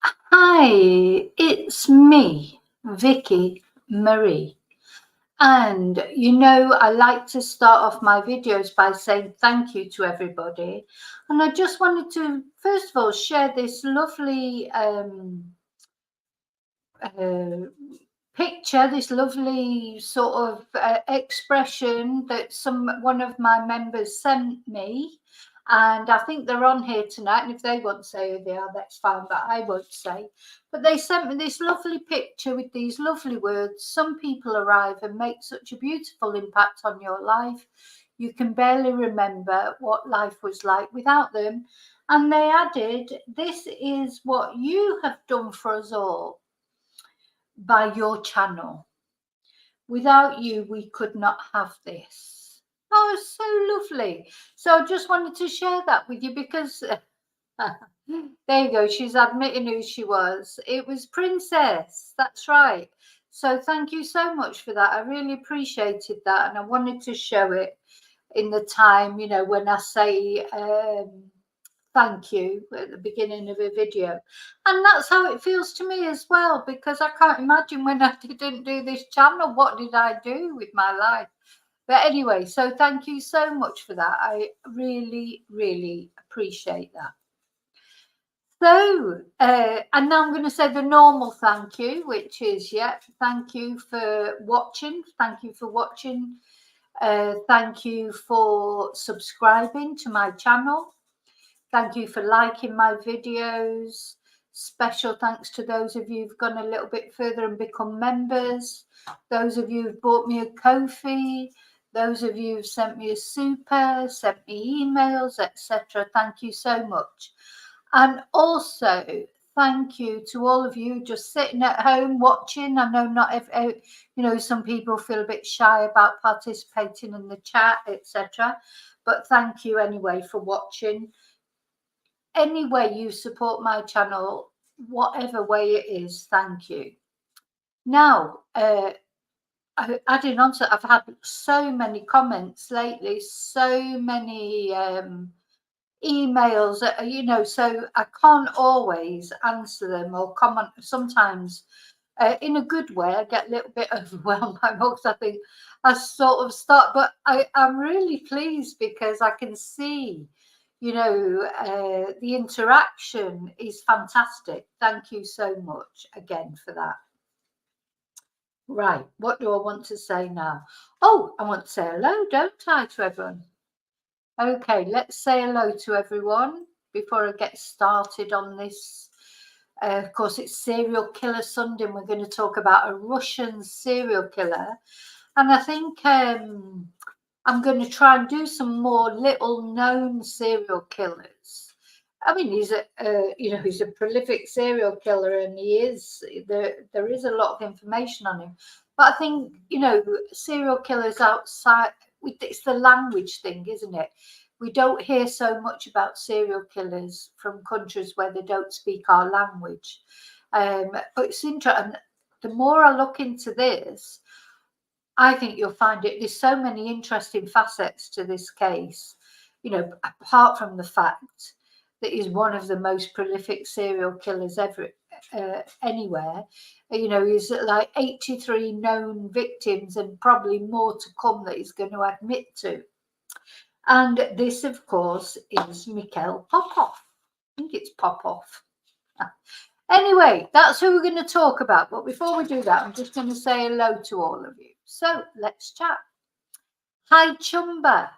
Hi, it's me, Vicky Marie. And I like to start off my videos by saying thank you to everybody. And I just wanted to, first of all, share this lovely uh, picture, this lovely sort of expression that one of my members sent me. And I think they're on here tonight. And if they won't say who they are, that's fine, but I won't say. But they sent me this lovely picture with these lovely words. Some people arrive and make such a beautiful impact on your life. You can barely remember what life was like without them. And they added, this is what you have done for us all by your channel. Without you, we could not have this. Oh, it's so lovely. So I just wanted to share that with you because there you go. She's admitting who she was. It was Princess. That's right. So thank you so much for that. I really appreciated that. And I wanted to show it in the time, when I say thank you at the beginning of a video. And that's how it feels to me as well, because I can't imagine when I didn't do this channel, what did I do with my life? But anyway, so thank you so much for that. I really, really appreciate that. So, and now I'm going to say the normal thank you, which is, thank you for watching. Thank you for watching. Thank you for subscribing to my channel. Thank you for liking my videos. Special thanks to those of you who've gone a little bit further and become members. Those of you who've bought me a Ko-fi. Those of you who've sent me a super, sent me emails, etc. Thank you so much. And also, thank you to all of you just sitting at home watching. I know not if some people feel a bit shy about participating in the chat, etc. But thank you anyway for watching. Any way you support my channel, whatever way it is, thank you. Now, adding on to, I've had so many comments lately, so many emails, so I can't always answer them or comment. Sometimes in a good way, I get a little bit overwhelmed by books. I think I sort of start, but I'm really pleased because I can see, the interaction is fantastic. Thank you so much again for that. Right, what do I want to say now? Oh, I want to say hello, don't I, to everyone? Okay, let's say hello to everyone before I get started on this. Of course, it's Serial Killer Sunday, and we're going to talk about a Russian serial killer. And I think I'm going to try and do some more little-known serial killers. I mean, he's a prolific serial killer, and there is a lot of information on him. But I think serial killers outside. It's the language thing, isn't it? We don't hear so much about serial killers from countries where they don't speak our language. But it's interesting. The more I look into this, I think you'll find it. There's so many interesting facets to this case, apart from the fact that he's one of the most prolific serial killers ever anywhere. He's like 83 known victims and probably more to come that he's going to admit to. And this, of course, is Mikhail Popkov. I think it's Popov. Anyway, that's who we're going to talk about. But before we do that, I'm just going to say hello to all of you. So let's chat. Hi, Chumba.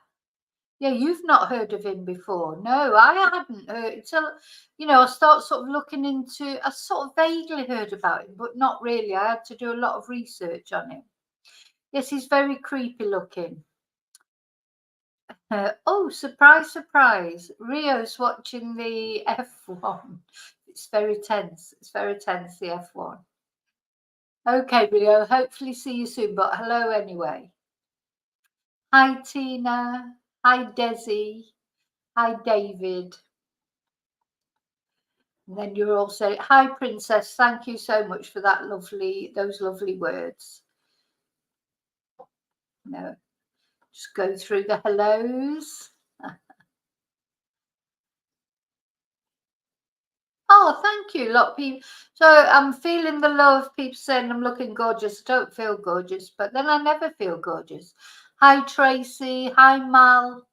Yeah, you've not heard of him before. No, I hadn't heard until, I start sort of looking into, I sort of vaguely heard about him, but not really. I had to do a lot of research on him. Yes, he's very creepy looking. Oh, surprise, surprise. Rio's watching the F1. It's very tense. It's very tense, the F1. Okay, Rio, hopefully see you soon, but hello anyway. Hi, Tina. Hi, Desi. Hi, David. And then you're also, hi, Princess. Thank you so much for those lovely words. No, just go through the hellos. Oh, thank you. A lot of people. So I'm feeling the love. People saying I'm looking gorgeous. I don't feel gorgeous, but then I never feel gorgeous. Hi, Tracy. Hi, Mal.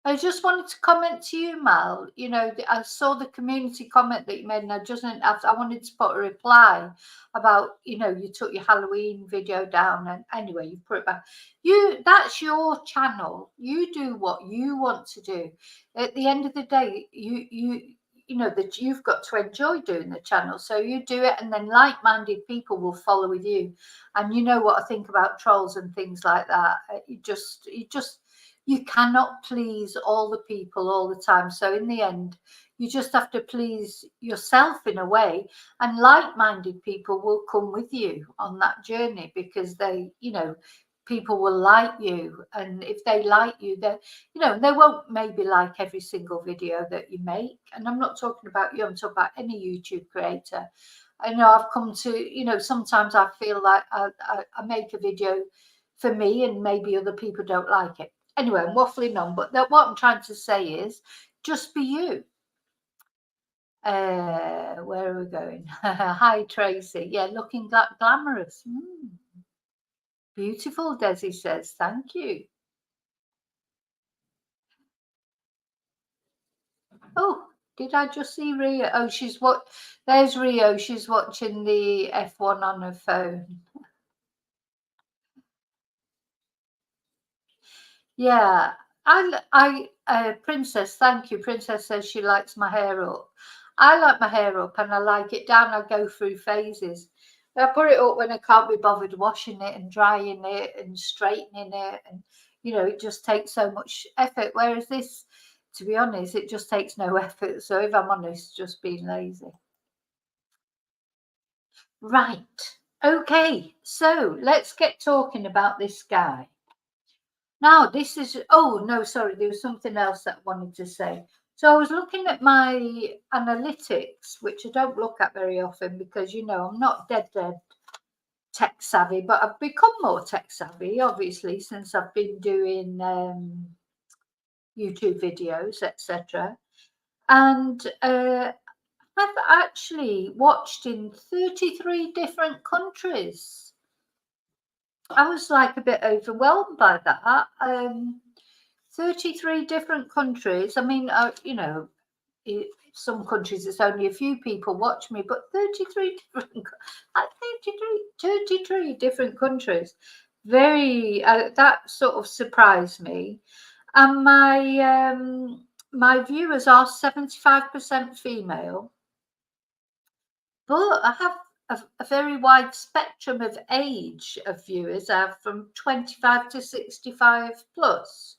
I just wanted to comment to you, Mal. You know, I saw the community comment that you made, and I just didn't have. I wanted to put a reply about, you know, you took your Halloween video down, and anyway, you put it back. That's your channel. You do what you want to do. At the end of the day, you know that you've got to enjoy doing the channel, so you do it, and then like-minded people will follow with you. And you know what I think about trolls and things like that. You cannot please all the people all the time. So in the end, you just have to please yourself in a way, and like-minded people will come with you on that journey, because they, you know, people will like you, and if they like you, they, you know, they won't maybe like every single video that you make. And I'm not talking about you, I'm talking about any YouTube creator. I know I've come to, you know, sometimes I feel like I make a video for me and maybe other people don't like it. Anyway, I'm waffling on, but what I'm trying to say is just be you. Where are we going? Hi, Tracy. Yeah, looking glamorous. Beautiful, Desi says. Thank you. Oh, did I just see Rio? Oh, there's Rio. She's watching the F1 on her phone. Yeah, Princess, thank you. Princess says she likes my hair up. I like my hair up and I like it down. I go through phases. I put it up when I can't be bothered washing it and drying it and straightening it. And, you know, it just takes so much effort. Whereas this, to be honest, it just takes no effort. So if I'm honest, just being lazy. Right. Okay. So let's get talking about this guy. Now, this is, oh, no, sorry, there was something else that I wanted to say. So I was looking at my analytics, which I don't look at very often because, you know, I'm not dead tech savvy, but I've become more tech savvy, obviously, since I've been doing YouTube videos, etc. And I've actually watched in 33 different countries. I was like a bit overwhelmed by that. 33 different countries. I mean, you know, some countries it's only a few people watch me, but 33 different, 33 different countries. Very, that sort of surprised me. And my viewers are 75% female, but I have a very wide spectrum of age of viewers. I have from 25 to 65 plus.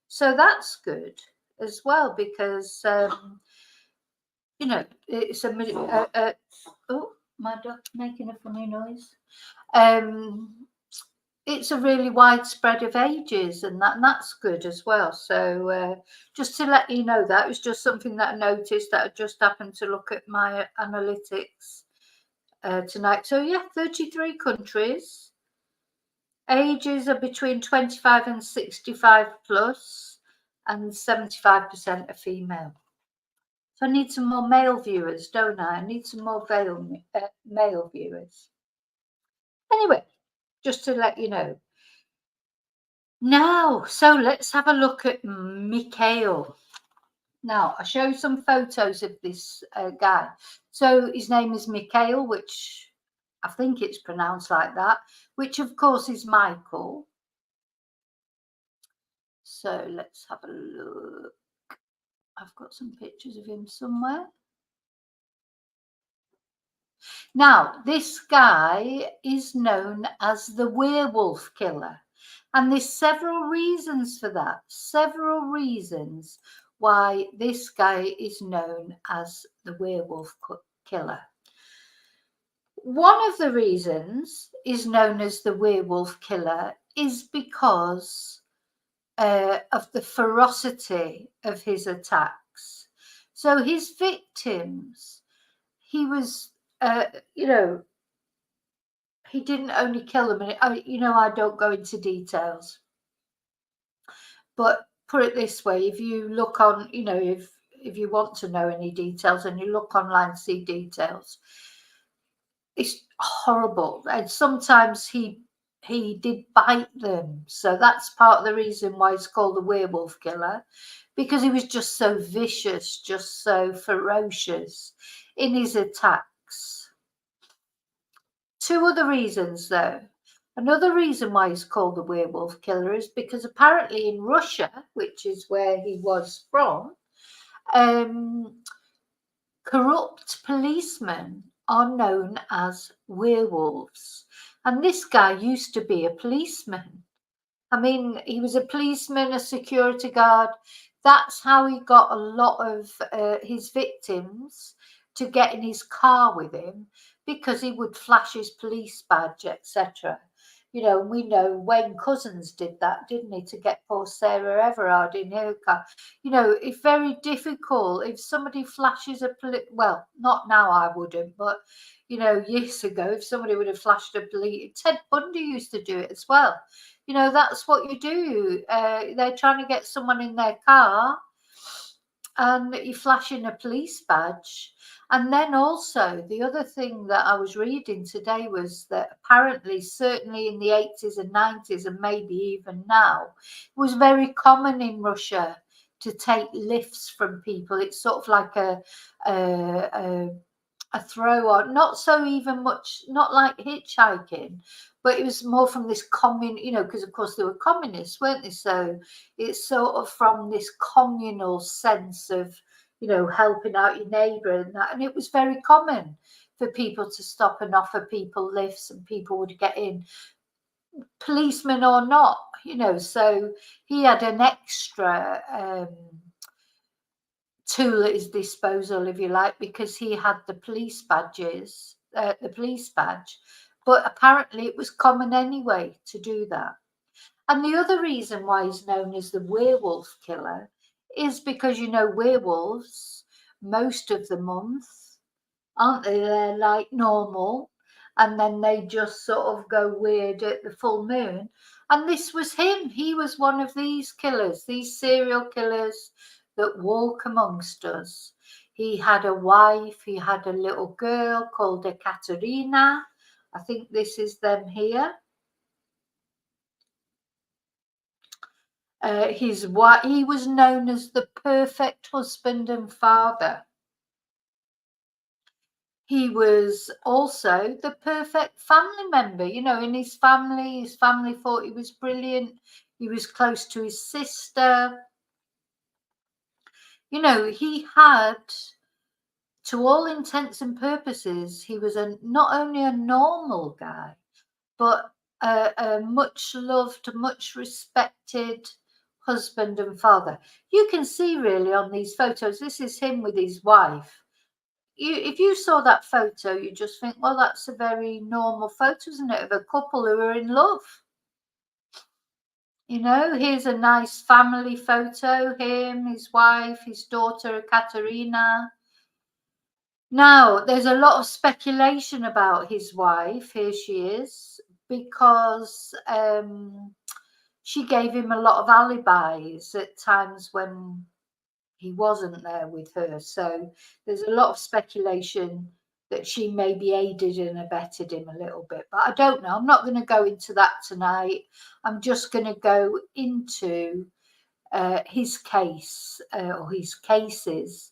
So that's good as well, because you know, it's oh, my dog's making a funny noise. It's a really wide spread of ages, and that's good as well. So just to let you know, that was just something that I noticed, that I just happened to look at my analytics tonight. So yeah, 33 countries. Ages are between 25 and 65 plus, and 75% are female. So I need some more male viewers, don't I? I need some more male viewers. Anyway, just to let you know. Now, so let's have a look at Mikhail. Now, I'll show you some photos of this guy. So his name is Mikhail, which I think it's pronounced like that, which of course is Michael. So let's have a look. I've got some pictures of him somewhere. Now, this guy is known as the werewolf killer. And there's several reasons for that. Several reasons why this guy is known as the werewolf killer. One of the reasons is known as the werewolf killer is because of the ferocity of his attacks. So his victims, he was, you know, he didn't only kill them. And you know, I don't go into details, but put it this way, if you look on, you know, if you want to know any details and you look online, see details, it's horrible. And sometimes he did bite them, so that's part of the reason why it's called the werewolf killer, because he was just so vicious, just so ferocious in his attacks. Two other reasons, though. Another reason why he's called the werewolf killer is because apparently in Russia, which is where he was from, corrupt policemen are known as werewolves. And this guy used to be a policeman. I mean, he was a policeman, a security guard. That's how he got a lot of his victims to get in his car with him, because he would flash his police badge, etc. You know, we know Wayne Couzens did that, didn't he, to get poor Sarah Everard in her car. You know, it's very difficult if somebody flashes a well, not now, I wouldn't, but you know, years ago, if somebody would have flashed a police, Ted Bundy used to do it as well. You know, that's what you do. They're trying to get someone in their car and you flash in a police badge. And then also the other thing that I was reading today was that apparently, certainly in the 80s and 90s and maybe even now, it was very common in Russia to take lifts from people. It's sort of like a throw on, not so even much, not like hitchhiking, but it was more from this you know, because of course they were communists, weren't they? So it's sort of from this communal sense of, you know, helping out your neighbour and that. And it was very common for people to stop and offer people lifts, and people would get in, policemen or not, you know. So he had an extra tool at his disposal, if you like, because he had the police badges, the police badge. But apparently it was common anyway to do that. And the other reason why he's known as the werewolf killer is because, you know, werewolves, most of the month, aren't they? They're like normal, and then they just sort of go weird at the full moon. And this was him. He was one of these killers, these serial killers that walk amongst us. He had a wife, he had a little girl called Ekaterina. I think this is them here. He was known as the perfect husband and father. He was also the perfect family member. You know, in his family thought he was brilliant. He was close to his sister. You know, he had, to all intents and purposes, he was not only a normal guy, but a much loved, much respected husband and father. You can see really on these photos, this is him with his wife. If you saw that photo, you just think, well, that's a very normal photo, isn't it, of a couple who are in love? You know, here's a nice family photo, him, his wife, his daughter, Katerina. Now, there's a lot of speculation about his wife. Here she is, because she gave him a lot of alibis at times when he wasn't there with her. So there's a lot of speculation that she maybe aided and abetted him a little bit. But I don't know. I'm not going to go into that tonight. I'm just going to go into his case, or his cases.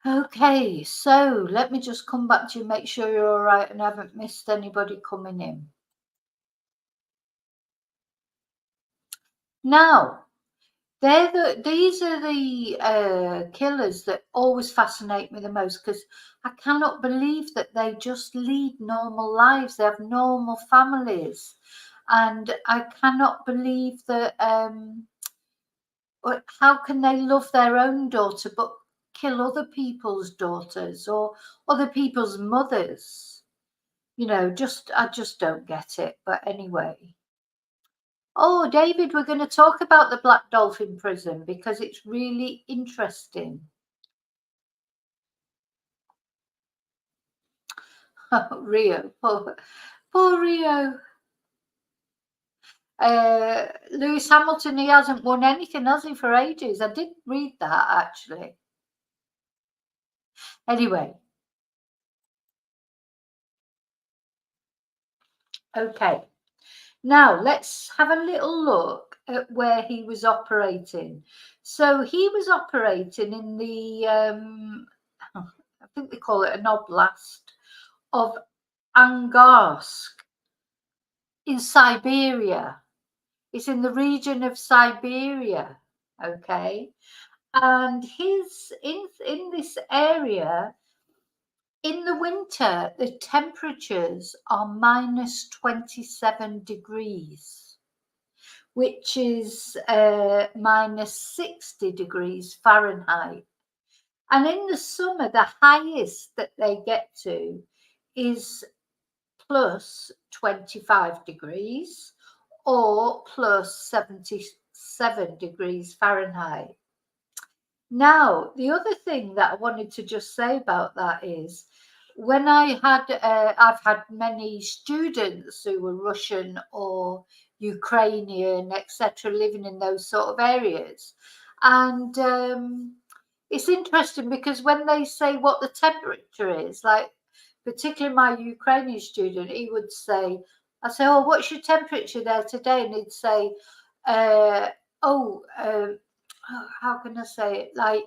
Okay, so let me just come back to you, make sure you're all right and haven't missed anybody coming in. Now, these are the killers that always fascinate me the most, because I cannot believe that they just lead normal lives. They have normal families, and I cannot believe that. How can they love their own daughter but kill other people's daughters or other people's mothers? You know, I just don't get it. But anyway. Oh, David, we're going to talk about the Black Dolphin prison because it's really interesting. Rio, poor Rio. Lewis Hamilton, he hasn't won anything, has he, for ages? I did read that, actually. Anyway. Okay. Now, let's have a little look at where he was operating. So he was operating in the, I think they call it an oblast of Angarsk in Siberia. It's in the region of Siberia, okay? And he's in this area. In the winter, the temperatures are minus 27 degrees, which is minus 60 degrees Fahrenheit. And in the summer, the highest that they get to is plus 25 degrees or plus 77 degrees Fahrenheit. Now, the other thing that I wanted to just say about that is when I've had many students who were Russian or Ukrainian, etc., living in those sort of areas. And it's interesting because when they say what the temperature is, like particularly my Ukrainian student, he would say, I say, oh, what's your temperature there today? And he'd say, how can I say it? Like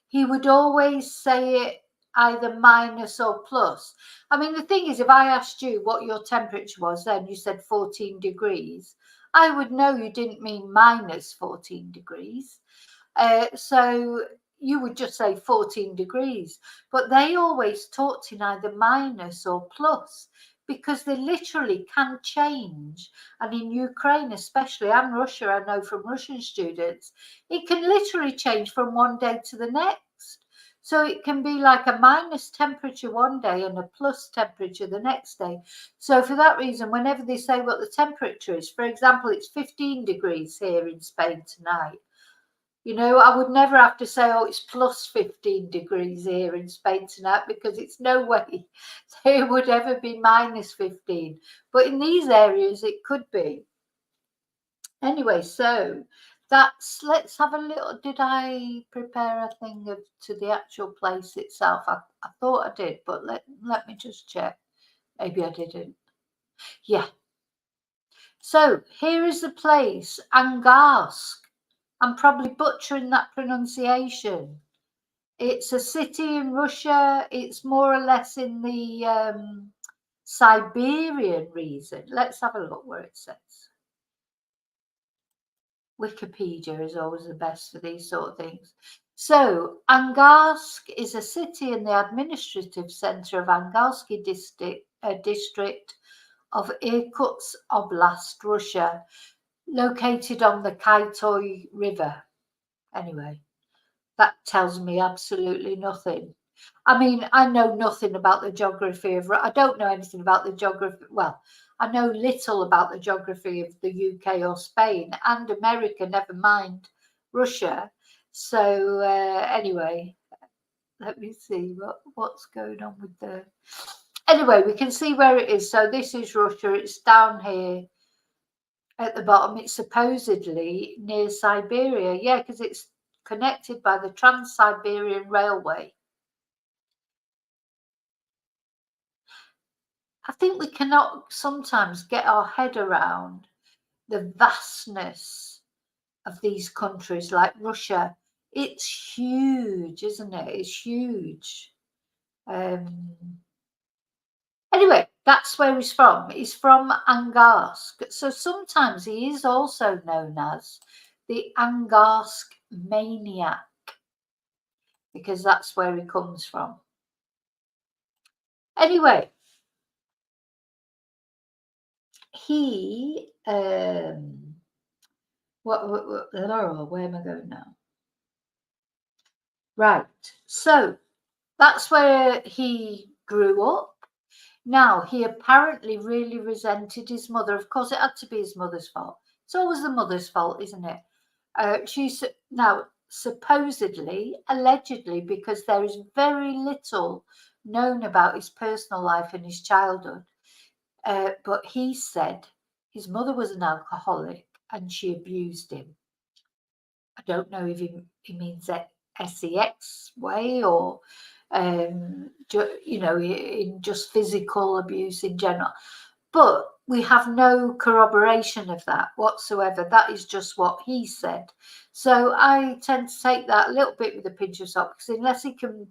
he would always say it either minus or plus. I mean, the thing is, if I asked you what your temperature was, then you said 14 degrees, I would know you didn't mean minus 14 degrees. So you would just say 14 degrees. But they always talked in either minus or plus, because they literally can change. And in Ukraine especially, and Russia, I know from Russian students, it can literally change from one day to the next. So it can be like a minus temperature one day and a plus temperature the next day. So for that reason, whenever they say what the temperature is, for example, it's 15 degrees here in Spain tonight. You know, I would never have to say, oh, it's plus 15 degrees here in Spain tonight, because it's no way it would ever be minus 15. But in these areas, it could be. Anyway, so let's have a little, did I prepare a thing to the actual place itself? I thought I did, but let me just check. Maybe I didn't. Yeah. So here is the place, Angarsk. I'm probably butchering that pronunciation. It's a city in Russia. It's more or less in the Siberian region. Let's have a look where it says. Wikipedia is always the best for these sort of things. So Angarsk is a city in the administrative center of Angarsky district of Irkutsk Oblast, Russia, located on the Kaitoy River. Anyway, that tells me absolutely nothing. I mean, I know nothing about the geography of, I don't know anything about the geography. Well, I know little about the geography of the UK or Spain and America, never mind Russia. So anyway, let me see what's going on with the, anyway, we can see where it is. So this is Russia. It's down here at the bottom. It's supposedly near Siberia. Yeah, because it's connected by the Trans-Siberian Railway. I think we cannot sometimes get our head around the vastness of these countries like Russia. It's huge, isn't it? It's huge. Anyway, that's where he's from. He's from Angarsk. So sometimes he is also known as the Angarsk maniac, because that's where he comes from. Anyway, he where am I going now? Right, so that's where he grew up. Now, he apparently really resented his mother. Of course, it had to be his mother's fault. It's always the mother's fault, isn't it? She's now supposedly, allegedly, because there is very little known about his personal life and his childhood. But he said his mother was an alcoholic. and she abused him. I don't know if he means sex way or, you know, in just physical abuse in general. But we have no corroboration of that whatsoever. That is just what he said. So I tend to take that a little bit with a pinch of salt, because unless he can,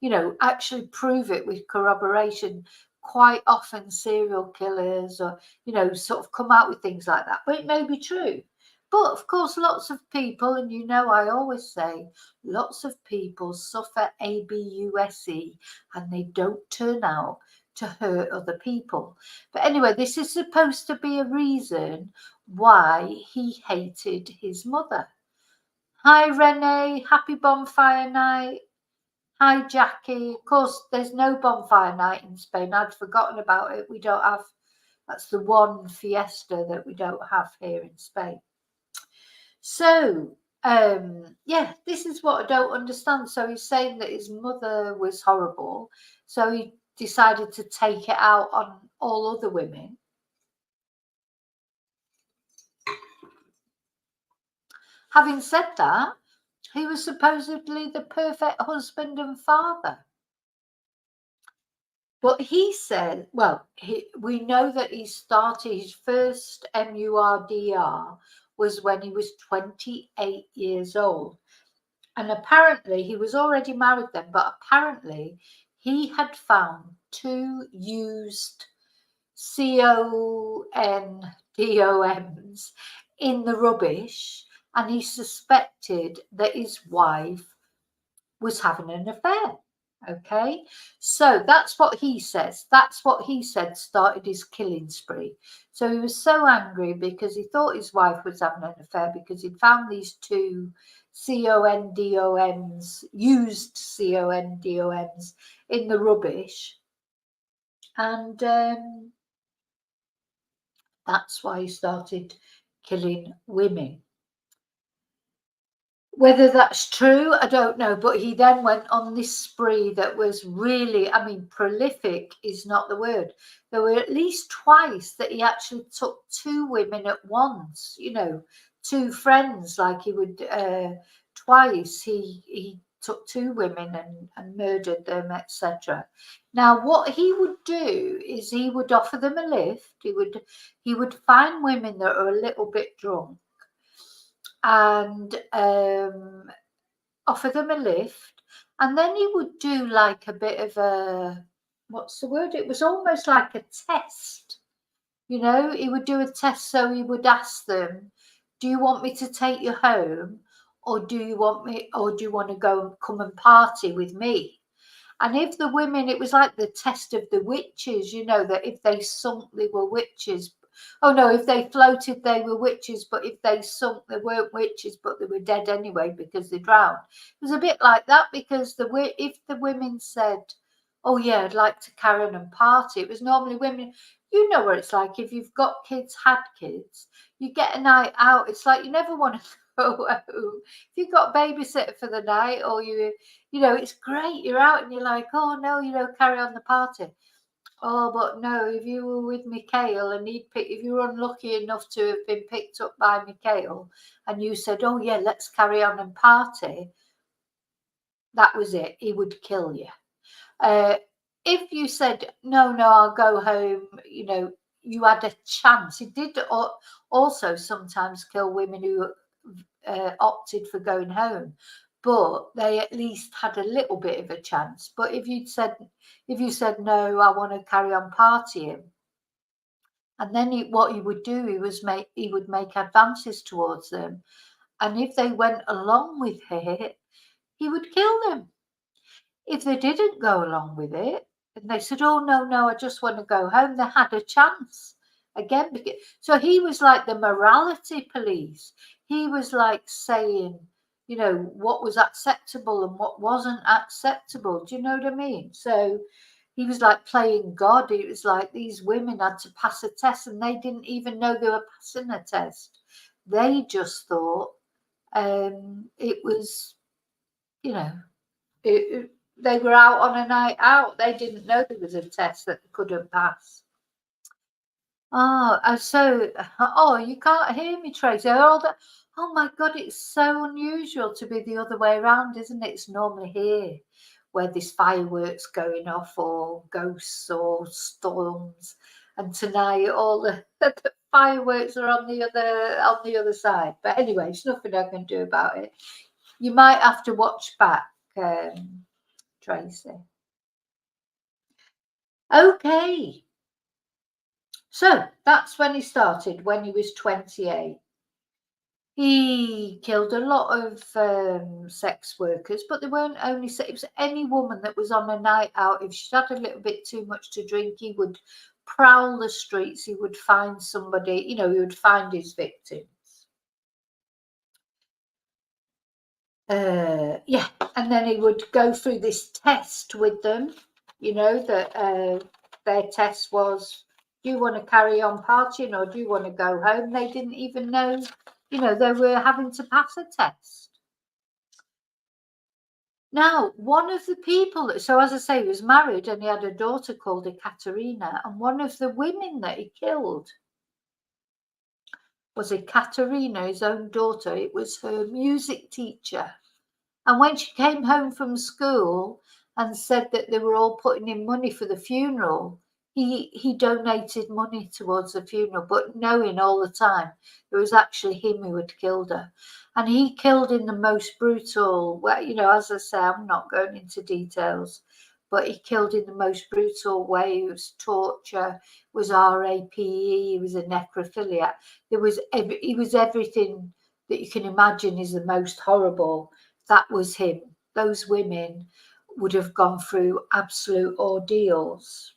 you know, actually prove it with corroboration, quite often serial killers or, you know, sort of come out with things like that. But it may be true. But of course, lots of people, and you know, I always say, lots of people suffer abuse and they don't turn out to hurt other people. But anyway, this is supposed to be a reason why he hated his mother. Hi, Renee. Happy bonfire night. Hi, Jackie. Of course, there's no bonfire night in Spain. I'd forgotten about it. We don't have, that's the one fiesta that we don't have here in Spain. So, yeah, this is what I don't understand. So he's saying that his mother was horrible. So he decided to take it out on all other women. Having said that, he was supposedly the perfect husband and father. But he said, well, we know that he started his first MURDR was when he was 28 years old. And apparently he was already married then, but apparently he had found 2 used CONDOMs in the rubbish, and he suspected that his wife was having an affair. Okay, so that's what he says. That's what he said started his killing spree. So he was so angry because he thought his wife was having an affair because he'd found these 2 CONDOMs, used CONDOMs in the rubbish. And that's why he started killing women. Whether that's true, I don't know. But he then went on this spree that was really, I mean, prolific is not the word. There were at least twice that he actually took 2 women at once, you know, 2 friends, like he would, twice he took 2 women and murdered them, etc. Now, what he would do is he would offer them a lift. He would find women that are a little bit drunk and offer them a lift, and then he would do like a bit of a, what's the word? It was almost like a test, you know. He would do a test, so he would ask them, "Do you want me to take you home, or do you want to go and come and party with me?" And if the women, it was like the test of the witches, you know, that if they sunk, they were witches. Oh no, if they floated, they were witches, but if they sunk, they weren't witches, but they were dead anyway because they drowned. It was a bit like that, because if the women said, "Oh yeah, I'd like to carry on and party," it was normally women. You know what it's like if you've got kids, had kids, you get a night out. It's like you never want to go home. If you've got a babysitter for the night, or you know, it's great. You're out and you're like, "Oh no, you know, carry on the party." Oh, but no, if you were with Mikhail and if you were unlucky enough to have been picked up by Mikhail and you said, "Oh yeah, let's carry on and party," that was it. He would kill you. If you said, no, I'll go home, you know, you had a chance. He did also sometimes kill women who opted for going home, but they at least had a little bit of a chance. But if you said, "No, I want to carry on partying," and then what he would do, he would make advances towards them, and if they went along with it, he would kill them. If they didn't go along with it and they said, "Oh no, I just want to go home," they had a chance again. So he was like the morality police. He was like saying, you know, what was acceptable and what wasn't acceptable. Do you know what I mean? So he was like playing God. It was like these women had to pass a test and they didn't even know they were passing a test. They just thought it was, you know, they were out on a night out. They didn't know there was a test that they couldn't pass. Oh, you can't hear me, Tracy. Oh my God, it's so unusual to be the other way around, isn't it? It's normally here where there's fireworks going off or ghosts or storms. And tonight all the fireworks are on the other side. But anyway, it's nothing I can do about it. You might have to watch back, Tracy. Okay. So that's when he started, when he was 28. He killed a lot of sex workers, but they weren't only sex. It was any woman that was on a night out. If she had a little bit too much to drink, he would prowl the streets. He would find somebody, he would find his victims. Yeah, and then he would go through this test with them, that their test was, do you want to carry on partying or do you want to go home? They didn't even know, they were having to pass a test. Now, one of the people, so as I say, he was married and he had a daughter called Ekaterina, and one of the women that he killed was Ekaterina, his own daughter. It was her music teacher. And when she came home from school and said that they were all putting in money for the funeral, he donated money towards the funeral, but knowing all the time it was actually him who had killed her. And he killed in the most brutal way. As I say, I'm not going into details, but he killed in the most brutal way. It was torture, it was RAPE, he was a necrophiliac. He was everything that you can imagine is the most horrible. That was him. Those women would have gone through absolute ordeals.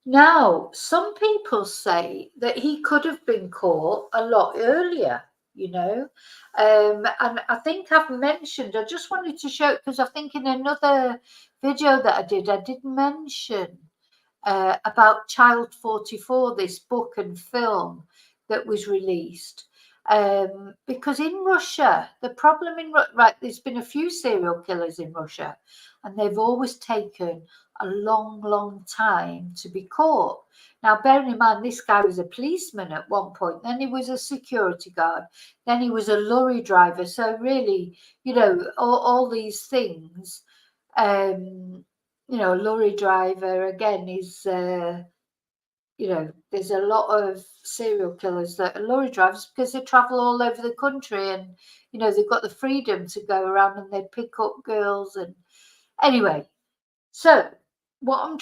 Now, some people say that he could have been caught a lot earlier, and I think I've mentioned, I just wanted to show it because I think in another video that I did mention about Child 44, this book and film that was released. Because in Russia, the problem there's been a few serial killers in Russia, and they've always taken a long, long time to be caught. Now, bearing in mind, this guy was a policeman at one point, then he was a security guard, then he was a lorry driver. So really, all these things, a lorry driver, again, is... there's a lot of serial killers that are lorry drivers because they travel all over the country and, they've got the freedom to go around and they pick up girls. And anyway, so what I'm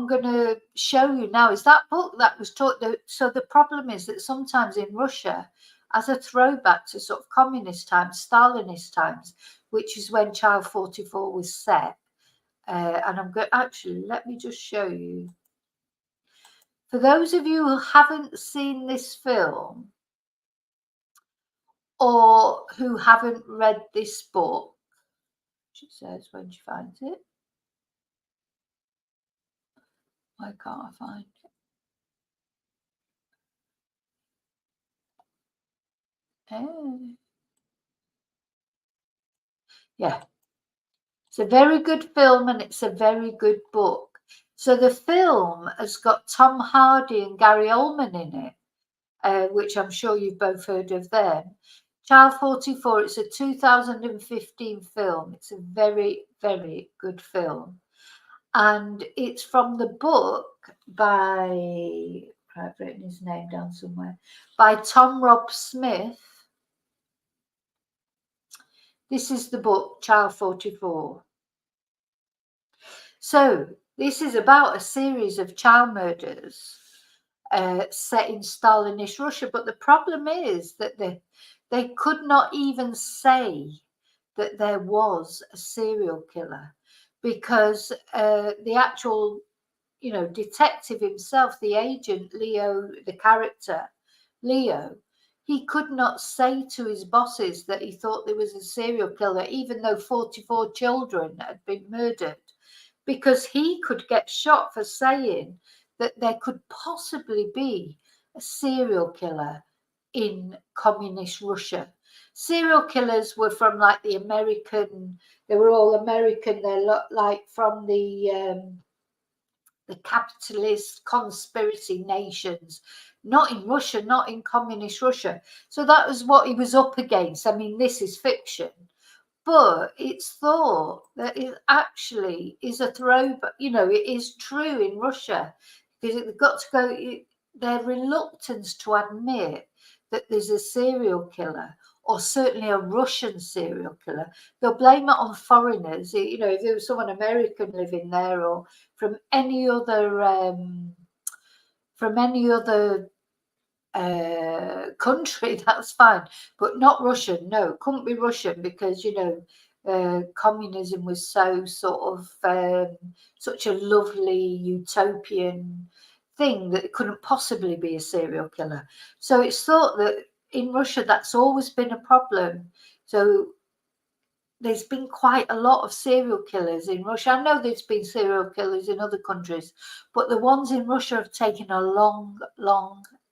going to show you now is that book that was taught. So the problem is that sometimes in Russia, as a throwback to sort of communist times, Stalinist times, which is when Child 44 was set, and I'm going actually, let me just show you. For those of you who haven't seen this film or who haven't read this book, she says when she finds it. Why can't I find it? Oh. Yeah. It's a very good film and it's a very good book. So the film has got Tom Hardy and Gary Oldman in it, which I'm sure you've both heard of them. Child 44, it's a 2015 film. It's a very, very good film. And it's from the book by, I've written his name down somewhere, by Tom Rob Smith. This is the book, Child 44. So this is about a series of child murders set in Stalinist Russia. But the problem is that they could not even say that there was a serial killer because the actual, detective himself, the agent, Leo, the character, Leo, he could not say to his bosses that he thought there was a serial killer, even though 44 children had been murdered, because he could get shot for saying that there could possibly be a serial killer in communist Russia. Serial killers were from like the American, they were all American, they're like from the the capitalist conspiracy nations, not in Russia, not in communist Russia. So that was what he was up against. I mean, this is fiction, but it's thought that it actually is a throwback. You know, it is true in Russia, because they've got to go, their reluctance to admit that there's a serial killer, or certainly a Russian serial killer. They'll blame it on foreigners. You know, if there was someone American living there, or from any other country, that's fine, but not Russian. No, couldn't be Russian, because, you know, communism was so sort of such a lovely utopian thing that it couldn't possibly be a serial killer. So it's thought that in Russia that's always been a problem. So there's been quite a lot of serial killers in Russia. I know there's been serial killers in other countries, but the ones in Russia have taken a long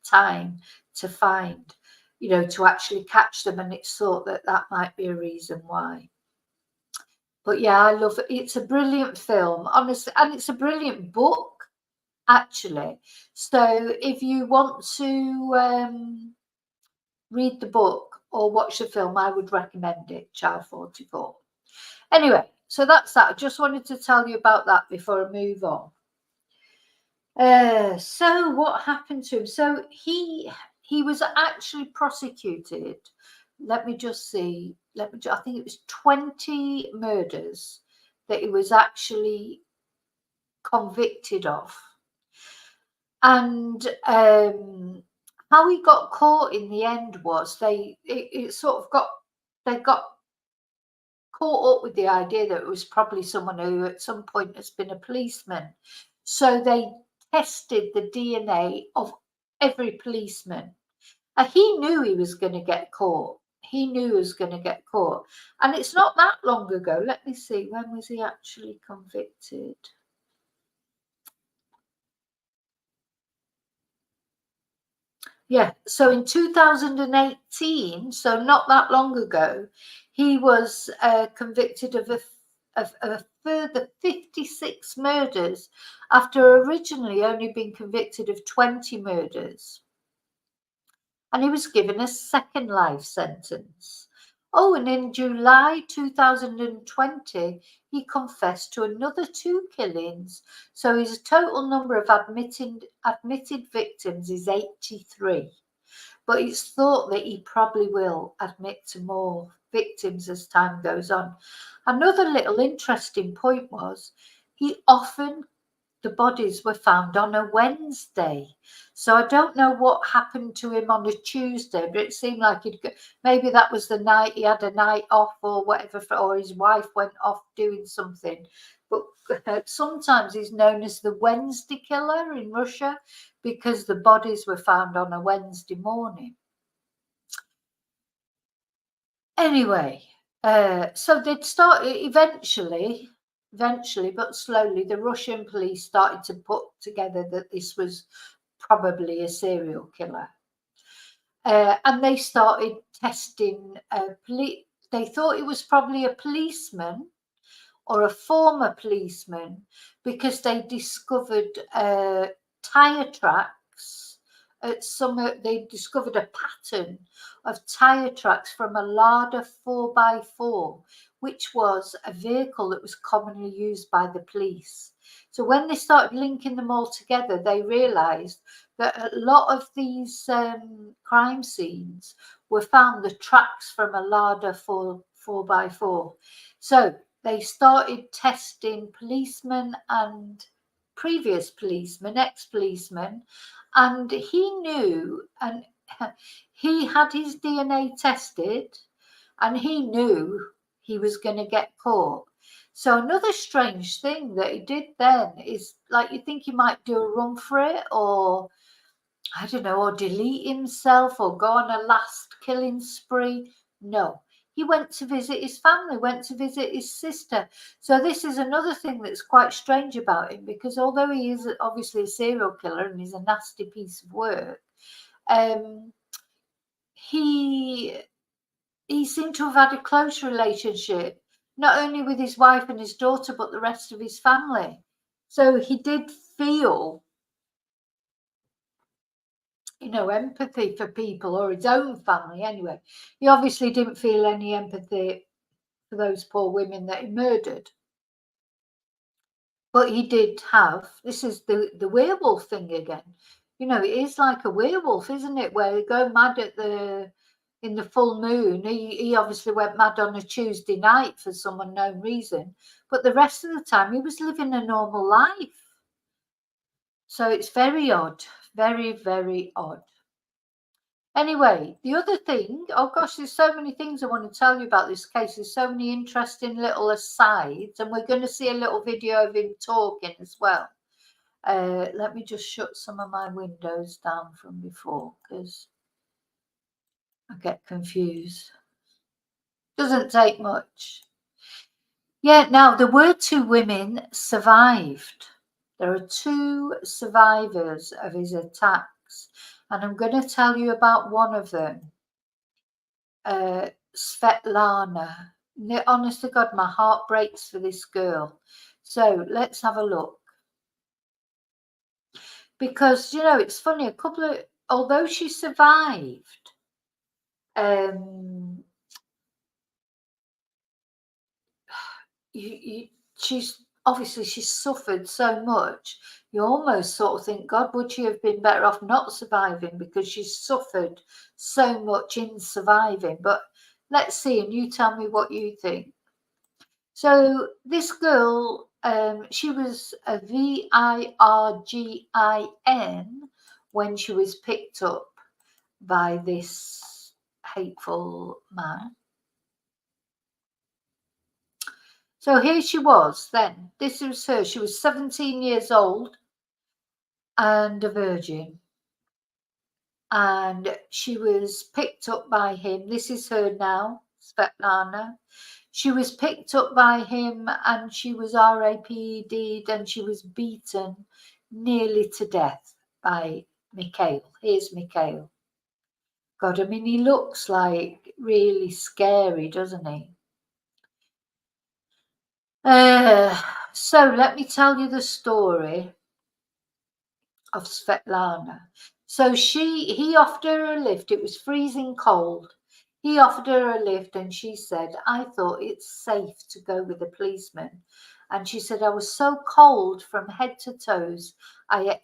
time to find, you know, to actually catch them, and it's thought that that might be a reason why. But yeah, I love it. It's a brilliant film, honestly, and it's a brilliant book, actually. So if you want to read the book or watch the film, I would recommend it, Child 44. Anyway, so that's that. I just wanted to tell you about that before I move on. So what happened to him? So he was actually prosecuted. Let me just see. I think it was 20 murders that he was actually convicted of. And how he got caught in the end was they got caught up with the idea that it was probably someone who at some point has been a policeman. So they tested the DNA of every policeman. He knew he was going to get caught. He knew he was going to get caught. And it's not that long ago. Let me see. When was he actually convicted? Yeah, so in 2018, so not that long ago, he was convicted of a further 56 murders after originally only being convicted of 20 murders. And he was given a second life sentence. Oh, and in July 2020, he confessed to another 2 killings. So his total number of admitted victims is 83. But it's thought that he probably will admit to more victims as time goes on. Another little interesting point was the bodies were found on a Wednesday. So I don't know what happened to him on a Tuesday, but it seemed like maybe that was the night he had a night off or whatever, or his wife went off doing something. But sometimes he's known as the Wednesday killer in Russia, because the bodies were found on a Wednesday morning. Anyway, so they'd start eventually, but slowly, the Russian police started to put together that this was probably a serial killer. And they started testing, they thought it was probably a policeman or a former policeman, because they discovered tire tracks at they discovered a pattern of tire tracks from a Lada 4x4, which was a vehicle that was commonly used by the police. So when they started linking them all together, they realized that a lot of these crime scenes were found the tracks from a Lada 4x4. So they started testing policemen and previous policemen, ex-policemen, and he knew, and he had his DNA tested, and he knew he was going to get caught. So another strange thing that he did then is, like, you think he might do a run for it, or I don't know, or delete himself, or go on a last killing spree. No, he went to visit his family, went to visit his sister. So this is another thing that's quite strange about him, because although he is obviously a serial killer and he's a nasty piece of work, he seemed to have had a close relationship, not only with his wife and his daughter, but the rest of his family. So he did feel, empathy for people, or his own family anyway. He obviously didn't feel any empathy for those poor women that he murdered. But he did have, this is the werewolf thing again. It is like a werewolf, isn't it? Where they go mad in the full moon. He obviously went mad on a Tuesday night for some unknown reason. But the rest of the time he was living a normal life. So it's very odd. Very, very odd. Anyway, the other thing, oh gosh, there's so many things I want to tell you about this case. There's so many interesting little asides, and we're going to see a little video of him talking as well. Let me just shut some of my windows down from before because I get confused. Doesn't take much. Yeah, now there were 2 women survived. There are 2 survivors of his attacks, and I'm going to tell you about one of them. Svetlana. Honest to God, my heart breaks for this girl. So let's have a look. Because, it's funny, although she survived, she's suffered so much. You almost sort of think, God, would she have been better off not surviving, because she's suffered so much in surviving. But let's see, and you tell me what you think. So this girl, she was a Virgin when she was picked up by this hateful man. So here she was then. This was her. She was 17 years old and a virgin. And she was picked up by him. This is her now, Svetlana. She was picked up by him and she was RAPD'd and she was beaten nearly to death by Mikhail. Here's Mikhail. God, I mean, he looks like really scary, doesn't he? So let me tell you the story of Svetlana. So he offered her a lift. It was freezing cold. He offered her a lift and she said, I thought it's safe to go with a policeman. And she said, I was so cold from head to toes, I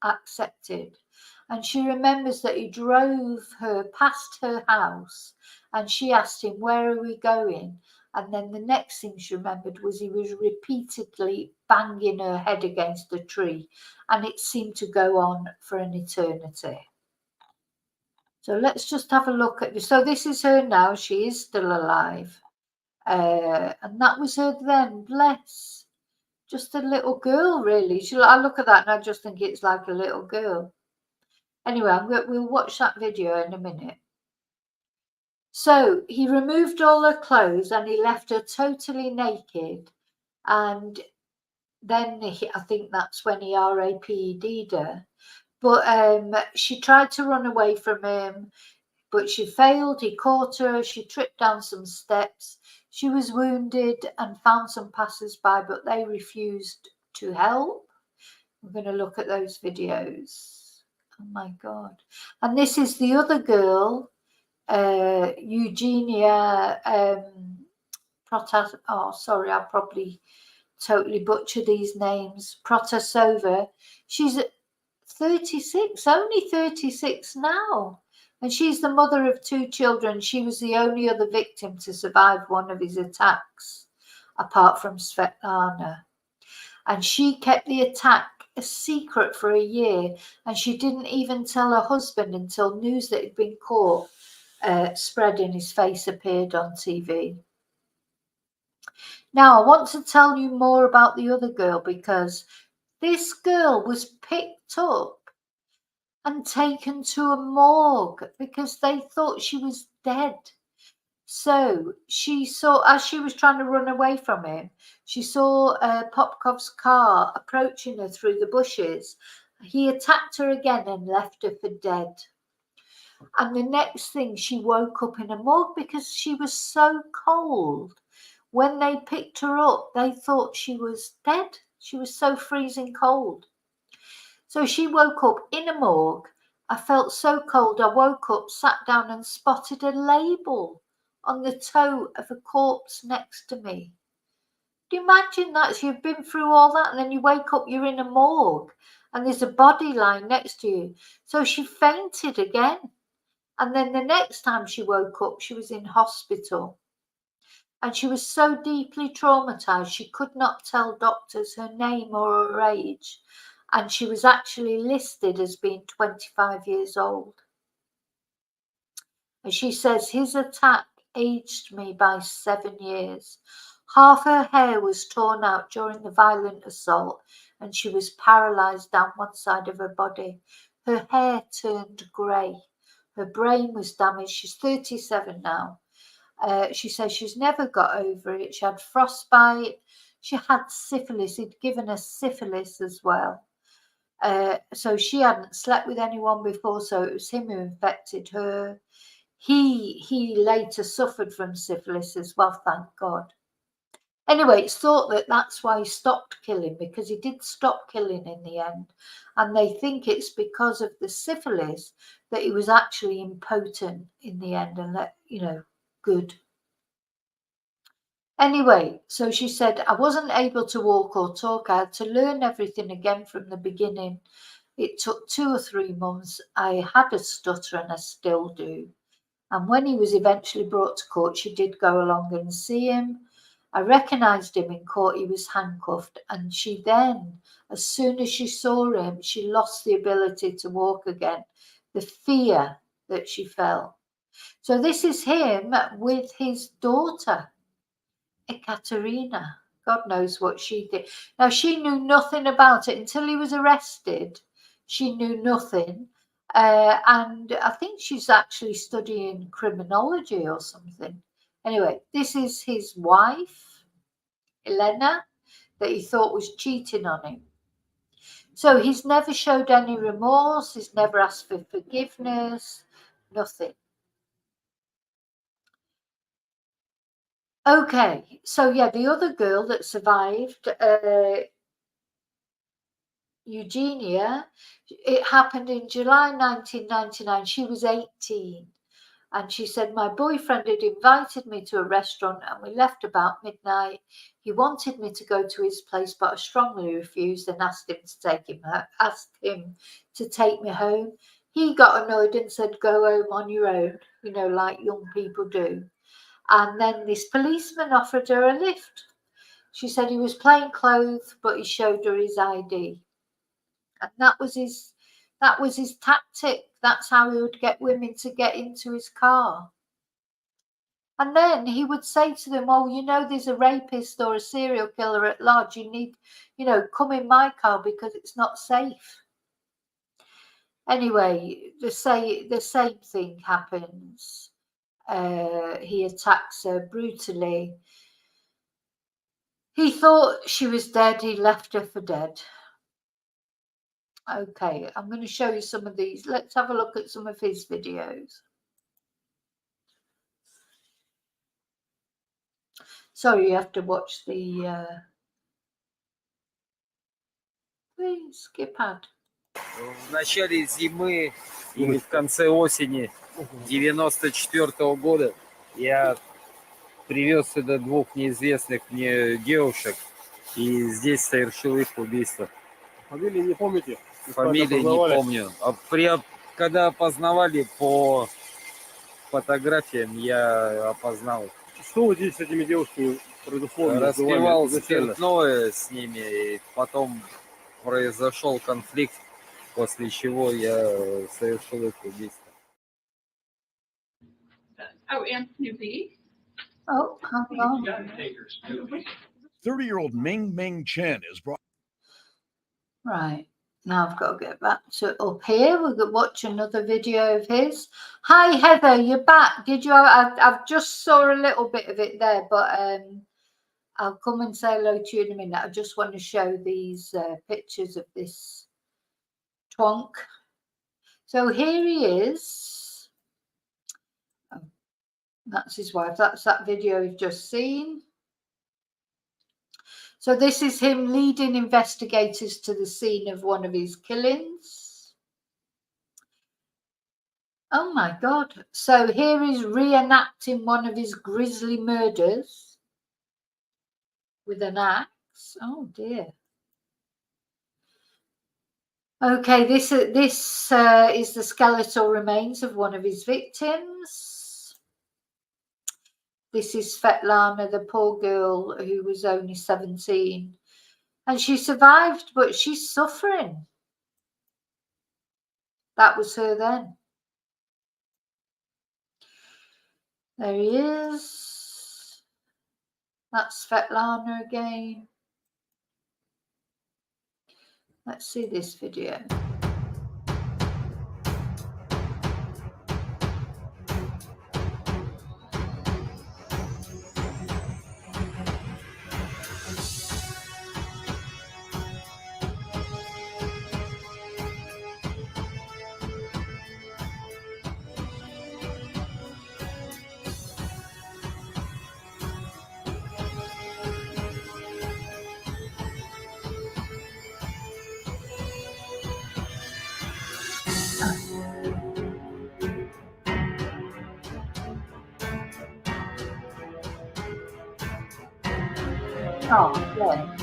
accepted. And she remembers that he drove her past her house and she asked him, where are we going? And then the next thing she remembered was he was repeatedly banging her head against a tree, and it seemed to go on for an eternity. So let's just have a look at this. So this is her now. She is still alive. And that was her then. Bless. Just a little girl, really. I look at that and I just think it's like a little girl. Anyway, we'll watch that video in a minute. So he removed all her clothes and he left her totally naked. And then I think that's when he RAPD'd her. But she tried to run away from him, but she failed. He caught her. She tripped down some steps. She was wounded and found some passers-by, but they refused to help. We're going to look at those videos. Oh my God. And this is the other girl, Eugenia sorry, I'll probably totally butcher these names. Protasova. She's 36, only 36 now. And she's the mother of 2 children. She was the only other victim to survive one of his attacks, apart from Svetlana. And she kept the attack a secret for a year. And she didn't even tell her husband until news that he'd been caught spreading his face appeared on TV. Now, I want to tell you more about the other girl, because this girl was picked up and taken to a morgue because they thought she was dead. So she saw, as she was trying to run away from him, she saw Popkov's car approaching her through the bushes. He attacked her again and left her for dead. And the next thing, she woke up in a morgue because she was so cold. When they picked her up, they thought she was dead. She was so freezing cold. So she woke up in a morgue. I felt so cold. I woke up, sat down and spotted a label on the toe of a corpse next to me. Do you imagine that? So you've been through all that and then you wake up, you're in a morgue and there's a body lying next to you. So she fainted again. And then the next time she woke up, she was in hospital. And she was so deeply traumatized, she could not tell doctors her name or her age. And she was actually listed as being 25 years old. And she says, his attack aged me by 7 years. Half her hair was torn out during the violent assault, and she was paralyzed down one side of her body. Her hair turned grey. Her brain was damaged. She's 37 now. She says she's never got over it. She had frostbite. She had syphilis. He'd given her syphilis as well. So she hadn't slept with anyone before, so it was him who infected her. He later suffered from syphilis as well, thank God. Anyway, it's thought that that's why he stopped killing, because he did stop killing in the end. And they think it's because of the syphilis that he was actually impotent in the end and that, good. Anyway, so she said, I wasn't able to walk or talk. I had to learn everything again from the beginning. It took 2 or 3 months. I had a stutter and I still do. And when he was eventually brought to court, she did go along and see him. I recognised him in court. He was handcuffed. And she then, as soon as she saw him, she lost the ability to walk again. The fear that she felt. So this is him with his daughter, Ekaterina. God knows what she did. Now, she knew nothing about it until he was arrested. She knew nothing. And I think she's actually studying criminology or something. Anyway, this is his wife, Elena, that he thought was cheating on him. So he's never showed any remorse. He's never asked for forgiveness, nothing. Okay, so yeah, the other girl that survived, Eugenia, it happened in July 1999. She was 18. And she said, my boyfriend had invited me to a restaurant and we left about midnight. He wanted me to go to his place, but I strongly refused and asked him to take me home. He got annoyed and said, go home on your own, like young people do. And then this policeman offered her a lift. She said he was plain clothes, but he showed her his ID. And that was his tactic. That's how he would get women to get into his car. And then he would say to them, oh, there's a rapist or a serial killer at large. You need, come in my car because it's not safe. Anyway, the same thing happens. He attacks her brutally. He thought she was dead. He left her for dead. Okay, I'm going to show you some of these. Let's have a look at some of his videos. Sorry, you have to watch the... Please skip ad. В начале зимы или в конце осени 94-го года я привез сюда 2 неизвестных мне девушек и здесь совершил их убийство. Фамилии не помните? Фамилии не помню. Когда опознавали по фотографиям, я опознал их. Что вы здесь с этими девушками произошло? Распивал спиртное с ними, и потом произошел конфликт, после чего я совершил их убийство. Oh, Anthony V. Oh, hang on. 30-year-old Ming Chen is brought. Right. Now I've got to get back to up here. We'll go watch another video of his. Hi, Heather, you're back. Did you? I've just saw a little bit of it there, but I'll come and say hello to you in a minute. I just want to show these pictures of this twonk. So here he is. Oh, that's his wife. That's that video you've just seen. So this is him leading investigators to the scene of one of his killings. Oh my God. So here he's reenacting one of his grisly murders with an axe. Oh dear. Okay, this is the skeletal remains of one of his victims. This is Svetlana, the poor girl who was only 17. And she survived, but she's suffering. That was her then. There he is. That's Svetlana again. Let's see this video. Oh, yeah.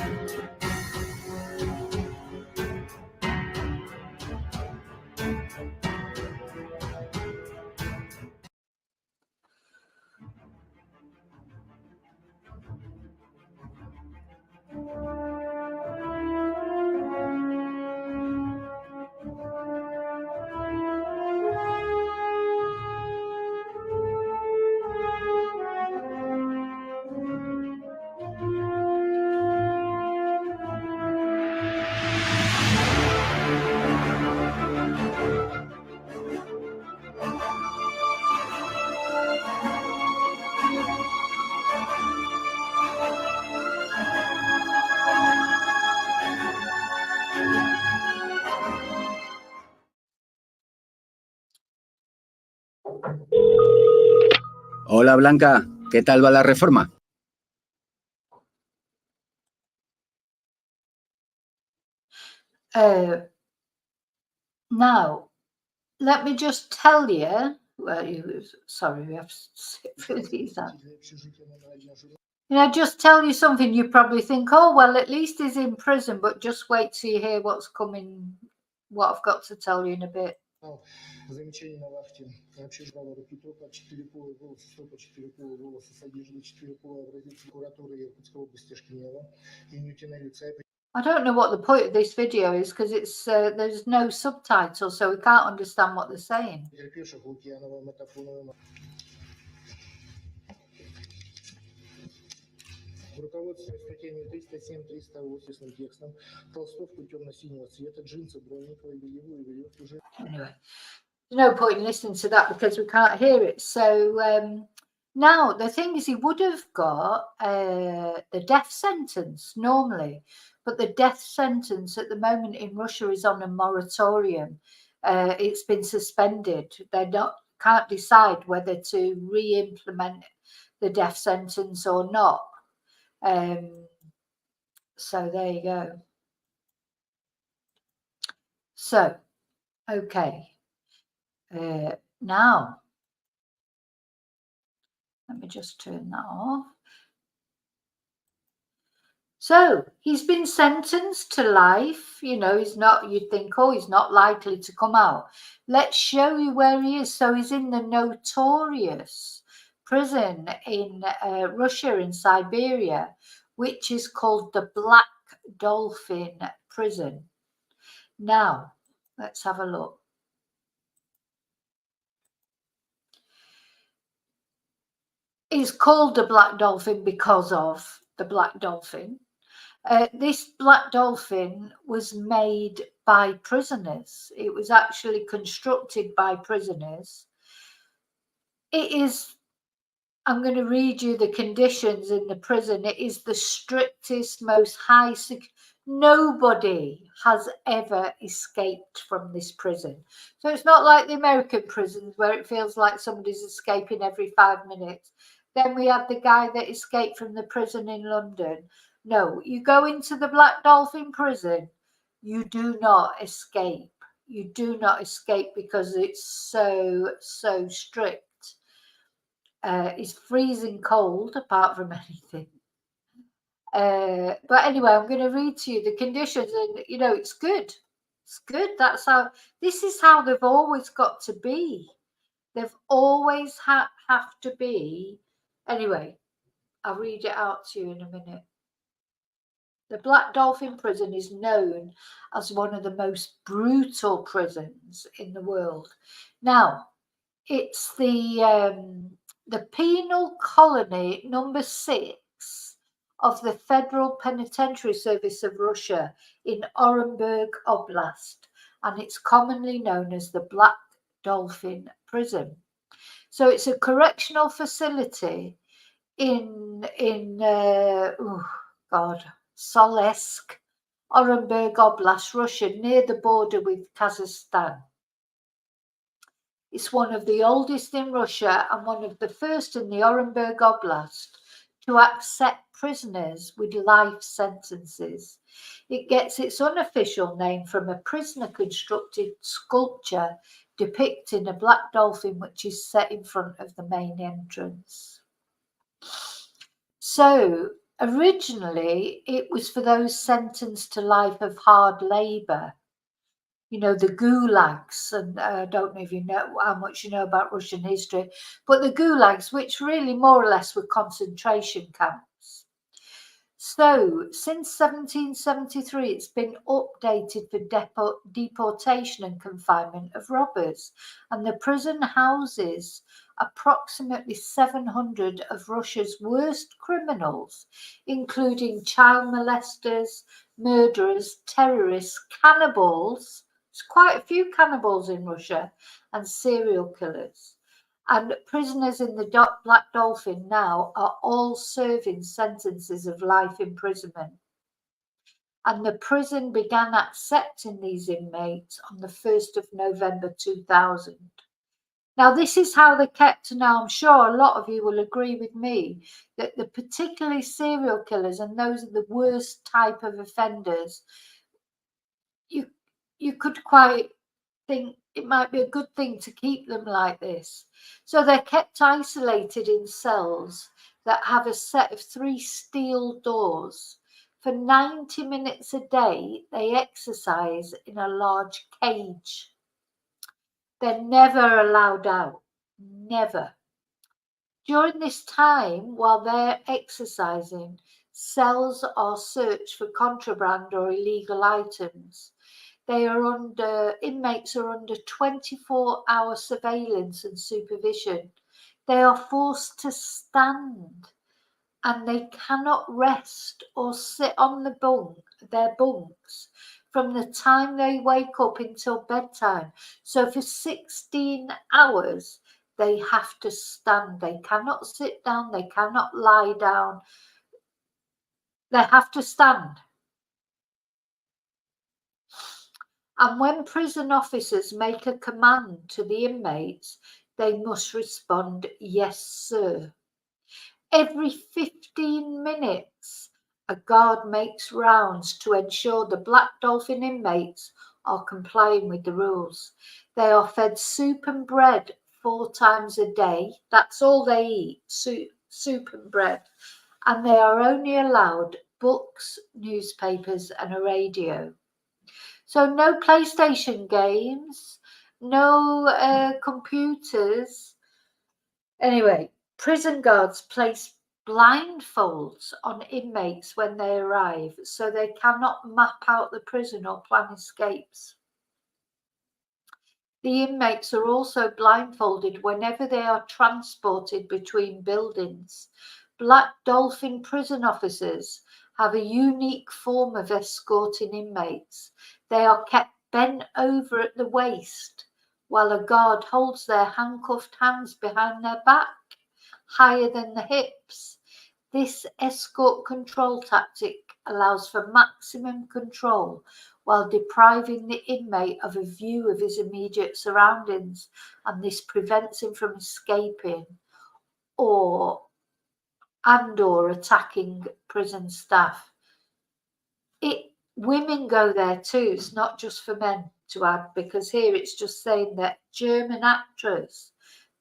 Hola Blanca, ¿qué tal va la reforma? Now, let me just tell you, sorry, we have to sit through these. Just tell you something, you probably think, oh, well, at least he's in prison, but just wait till you hear what's coming, what I've got to tell you in a bit. Замечание на вахте. Вообще ждала руки трупа, 4-полые волосы, стопа 4-полые волосы с одеждой, 4-полые образец прокуратуры Иркутской области Шкинева и нютина лица. I don't know what the point of this video is because it's there's no subtitles, so we can't understand what they're saying. Терпевших Лукьянова, Матафонова. В руководстве статьями 307-308 текстом, толстовку темно-синего цвета, джинсы Бронникова, бельевую веревку. Anyway, there's no point in listening to that because we can't hear it. So now the thing is, he would have got the death sentence normally, but the death sentence at the moment in Russia is on a moratorium. It's been suspended. They can't decide whether to re-implement the death sentence or not. So there you go. So, okay. Now, let me just turn that off. So he's been sentenced to life. He's not, you'd think, oh, he's not likely to come out. Let's show you where he is. So he's in the notorious prison in Russia, in Siberia, which is called the Black Dolphin Prison. Now, let's have a look. It's called the Black Dolphin because of the Black Dolphin. This Black Dolphin was made by prisoners. It was actually constructed by prisoners. It is, I'm going to read you the conditions in the prison. It is the strictest, most high security. Nobody has ever escaped from this prison. So it's not like the American prisons where it feels like somebody's escaping every 5 minutes. Then we had the guy that escaped from the prison in London. No, you go into the Black Dolphin prison, you do not escape. You do not escape because it's so strict. It's freezing cold, apart from anything. But anyway, I'm going to read to you the conditions, and you know, it's good. It's good. This is how they've always got to be. They've always have to be. Anyway, I'll read it out to you in a minute. The Black Dolphin prison is known as one of the most brutal prisons in the world. Now, it's the penal colony number 6 of the Federal Penitentiary Service of Russia in Orenburg Oblast, and it's commonly known as the Black Dolphin prison. So it's a correctional facility in Solesk, Orenburg Oblast, Russia, near the border with Kazakhstan. It's one of the oldest in Russia and one of the first in the Orenburg Oblast to accept prisoners with life sentences. It gets its unofficial name from a prisoner-constructed sculpture depicting a black dolphin which is set in front of the main entrance. So, originally, it was for those sentenced to life of hard labour. You know, the gulags, and I don't know if you know how much you know about Russian history, but the gulags, which really more or less were concentration camps. So, since 1773, it's been updated for deportation and confinement of robbers, and the prison houses approximately 700 of Russia's worst criminals, including child molesters, murderers, terrorists, cannibals. There's quite a few cannibals in Russia, and serial killers. And prisoners in the Black Dolphin now are all serving sentences of life imprisonment. And the prison began accepting these inmates on the 1st of November 2000. Now, this is how they're kept. Now, I'm sure a lot of you will agree with me that the particularly serial killers, and those are the worst type of offenders, you could quite think it might be a good thing to keep them like this. So they're kept isolated in cells that have a set of 3 steel doors. For 90 minutes a day, they exercise in a large cage. They're never allowed out, never. During this time, while they're exercising, cells are searched for contraband or illegal items. Inmates are under 24-hour surveillance and supervision. They are forced to stand, and they cannot rest or sit on their bunks from the time they wake up until bedtime. So for 16 hours, they have to stand. They cannot sit down. They cannot lie down. They have to stand. And when prison officers make a command to the inmates, they must respond, "Yes, sir." Every 15 minutes, a guard makes rounds to ensure the Black Dolphin inmates are complying with the rules. They are fed soup and bread 4 times a day. That's all they eat, soup and bread. And they are only allowed books, newspapers, and a radio. So no PlayStation games, no computers. Anyway, prison guards place blindfolds on inmates when they arrive, so they cannot map out the prison or plan escapes. The inmates are also blindfolded whenever they are transported between buildings. Black Dolphin prison officers have a unique form of escorting inmates. They are kept bent over at the waist, while a guard holds their handcuffed hands behind their back, higher than the hips. This escort control tactic allows for maximum control while depriving the inmate of a view of his immediate surroundings, and this prevents him from escaping or attacking prison staff. women go there too. It's not just for men, to add, because here it's just saying that German actress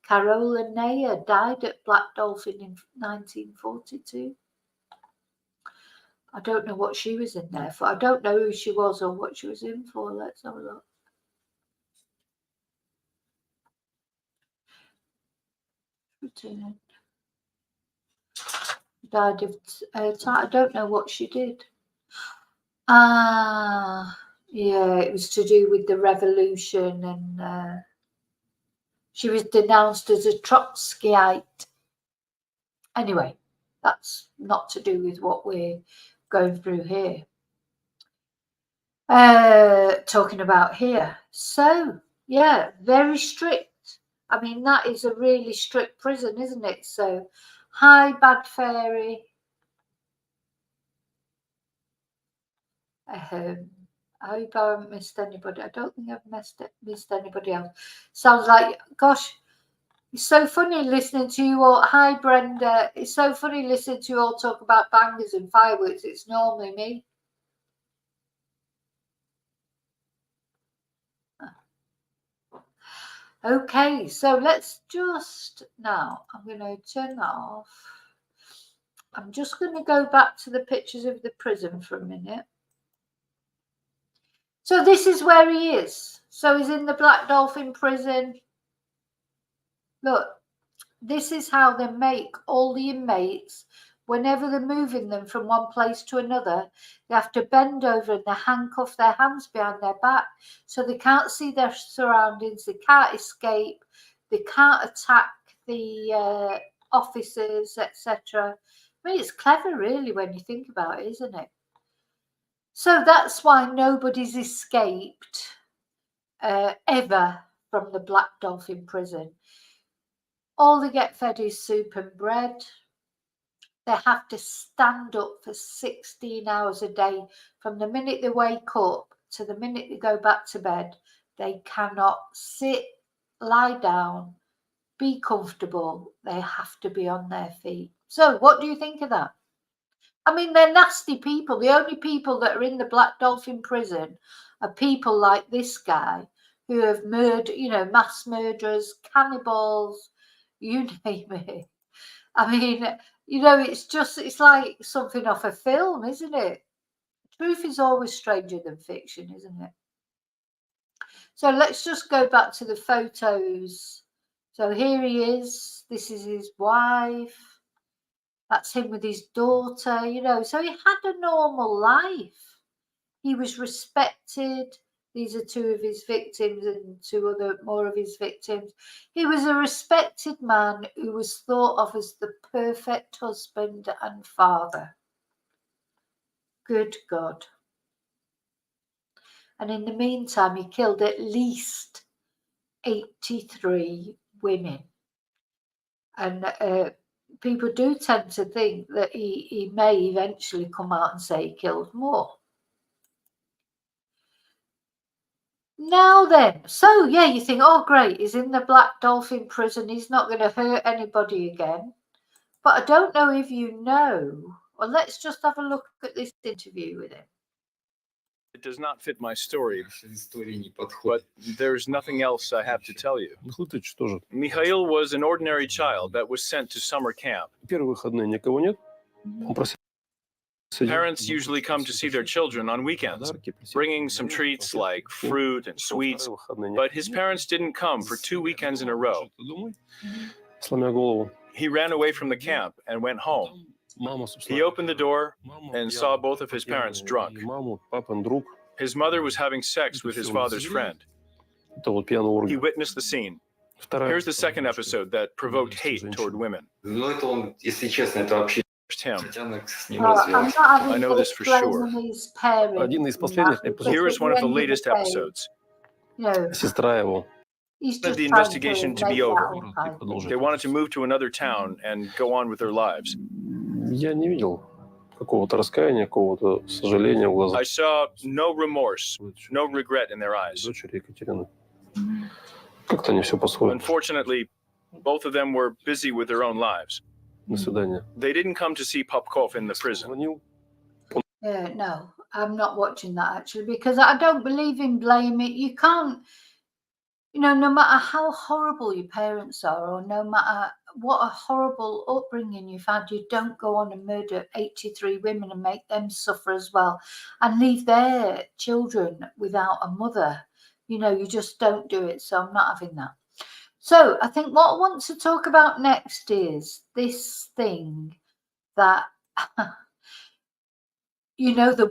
Carola Neyer died at Black Dolphin in 1942. I don't know what she was in there for. I don't know who she was or what she was in for. Let's have a look. Died of I don't know what she did. Yeah, it was to do with the revolution, and she was denounced as a Trotskyite. Anyway, that's not to do with what we're going through here. Talking about here. So, yeah, very strict. I mean, that is a really strict prison, isn't it? So, hi, Bad Fairy. I hope I haven't missed anybody. I don't think I've missed anybody else. Sounds like, gosh, it's so funny listening to you all. Hi, Brenda. It's so funny listening to you all talk about bangers and fireworks. It's normally me. Okay, so let's just now, I'm going to turn that off. I'm just going to go back to the pictures of the prison for a minute. So this is where he is. So he's in the Black Dolphin prison. Look, this is how they make all the inmates, whenever they're moving them from one place to another, they have to bend over and they handcuff their hands behind their back so they can't see their surroundings, they can't escape, they can't attack the officers, etc. I mean, it's clever really when you think about it, isn't it? So that's why nobody's escaped ever from the Black Dolphin prison. All they get fed is soup and bread. They have to stand up for 16 hours a day. From the minute they wake up to the minute they go back to bed, they cannot sit, lie down, be comfortable. They have to be on their feet. So what do you think of that? I mean, they're nasty people. The only people that are in the Black Dolphin prison are people like this guy who have murdered, you know, mass murderers, cannibals, you name it. I mean, you know, it's like something off a film, isn't it? Truth is always stranger than fiction, isn't it? So let's just go back to the photos. So here he is. This is his wife. That's him with his daughter, you know. So he had a normal life. He was respected. These are two of his victims and more of his victims. He was a respected man who was thought of as the perfect husband and father. Good God. And in the meantime, he killed at least 83 women. And people do tend to think that he may eventually come out and say he killed more. Now then, so yeah, you think, oh great, he's in the Black Dolphin prison, he's not going to hurt anybody again. But I don't know if you know. Well, let's just have a look at this interview with him. It does not fit my story, but there's nothing else I have to tell you. Mikhail was an ordinary child that was sent to summer camp. Parents usually come to see their children on weekends, bringing some treats like fruit and sweets, but his parents didn't come for 2 weekends in a row. He ran away from the camp and went home. He opened the door and saw both of his parents drunk. His mother was having sex with his father's friend. He witnessed the scene. Here's the second episode that provoked hate toward women. Him. I know this for sure. Here is one of the latest episodes. The investigation to be over. They wanted to move to another town and go on with their lives. I saw no remorse, no regret in their eyes. Unfortunately, both of them were busy with their own lives. They didn't come to see Popkov in the prison. No, I'm not watching that actually, because I don't believe in blaming. You can't, no matter how horrible your parents are, or no matter what a horrible upbringing you've had, you don't go on and murder 83 women and make them suffer as well and leave their children without a mother. You just don't do it. So I'm not having that. So I think what I want to talk about next is this thing that, the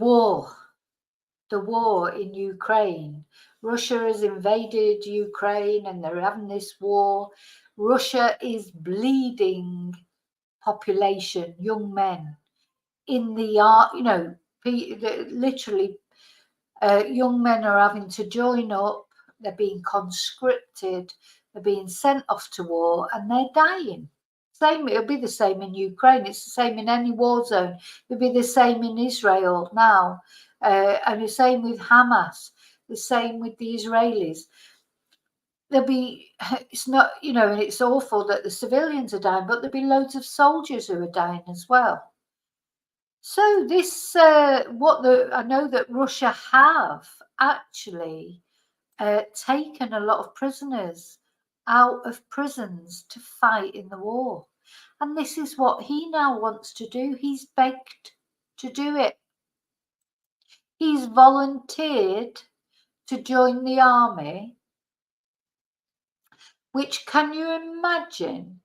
war in Ukraine. Russia has invaded Ukraine and they're having this war. Russia is bleeding population, young men in the literally young men are having to join up. They're being conscripted, they're being sent off to war, and they're dying. It'll be the same in Ukraine. It's the same in any war zone. It'll be the same in Israel now, and the same with Hamas. The same with the Israelis. It's not, and it's awful that the civilians are dying, but there'll be loads of soldiers who are dying as well. So this, I know that Russia have actually taken a lot of prisoners out of prisons to fight in the war. And this is what he now wants to do. He's begged to do it. He's volunteered to join the army, which, can you imagine?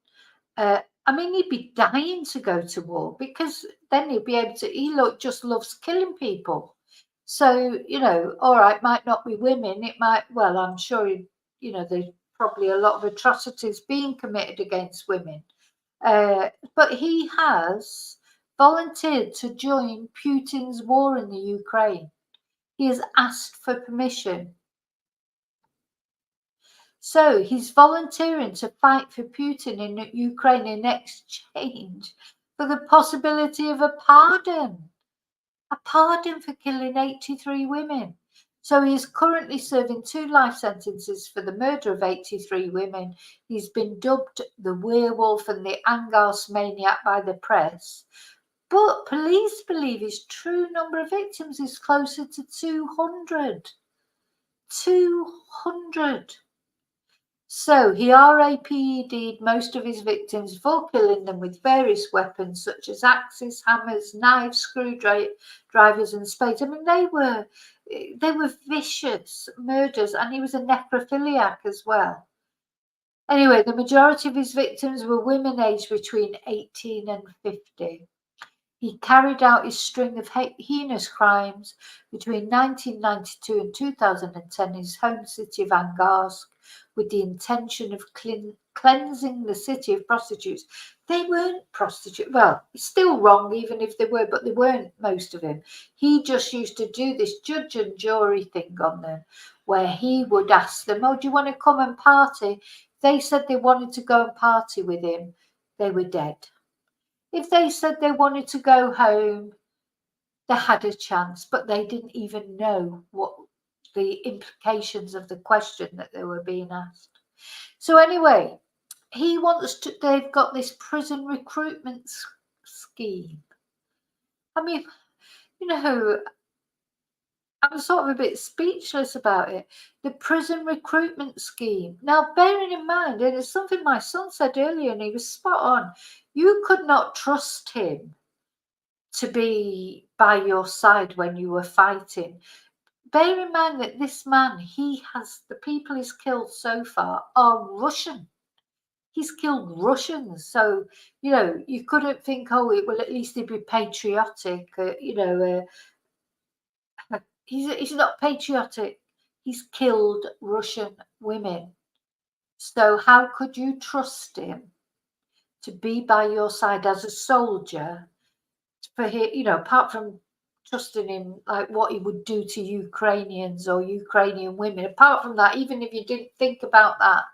He'd be dying to go to war, because then he'd be able to, just loves killing people. So, all right, might not be women. It might, well, I'm sure, there's probably a lot of atrocities being committed against women. But he has volunteered to join Putin's war in the Ukraine. He has asked for permission. So he's volunteering to fight for Putin in Ukraine in exchange for the possibility of a pardon for killing 83 women. So he is currently serving 2 life sentences for the murder of 83 women. He's been dubbed the Werewolf and the Angarsk maniac by the press. But police believe his true number of victims is closer to 200. 200. So he RAPED'd most of his victims before killing them with various weapons such as axes, hammers, knives, screwdrivers and spades. I mean, they were vicious murders, and he was a necrophiliac as well. Anyway, the majority of his victims were women aged between 18 and 50. He carried out his string of heinous crimes between 1992 and 2010 in his home city of Angarsk, with the intention of cleansing the city of prostitutes. They weren't prostitutes. Well, it's still wrong even if they were, but they weren't, most of them. He just used to do this judge and jury thing on them, where he would ask them, oh, do you want to come and party? They said they wanted to go and party with him. They were dead. If they said they wanted to go home, they had a chance, but they didn't even know what the implications of the question that they were being asked. So anyway, they've got this prison recruitment scheme. I mean, I'm sort of a bit speechless about it. The prison recruitment scheme. Now, bearing in mind, and it's something my son said earlier, and he was spot on, you could not trust him to be by your side when you were fighting. Bear in mind that this man, the people he's killed so far are Russian. He's killed Russians. So, you couldn't think, oh, at least he'd be patriotic. He's not patriotic. He's killed Russian women. So how could you trust him to be by your side as a soldier for him, apart from trusting him, like what he would do to Ukrainians or Ukrainian women? Apart from that, even if you didn't think about that,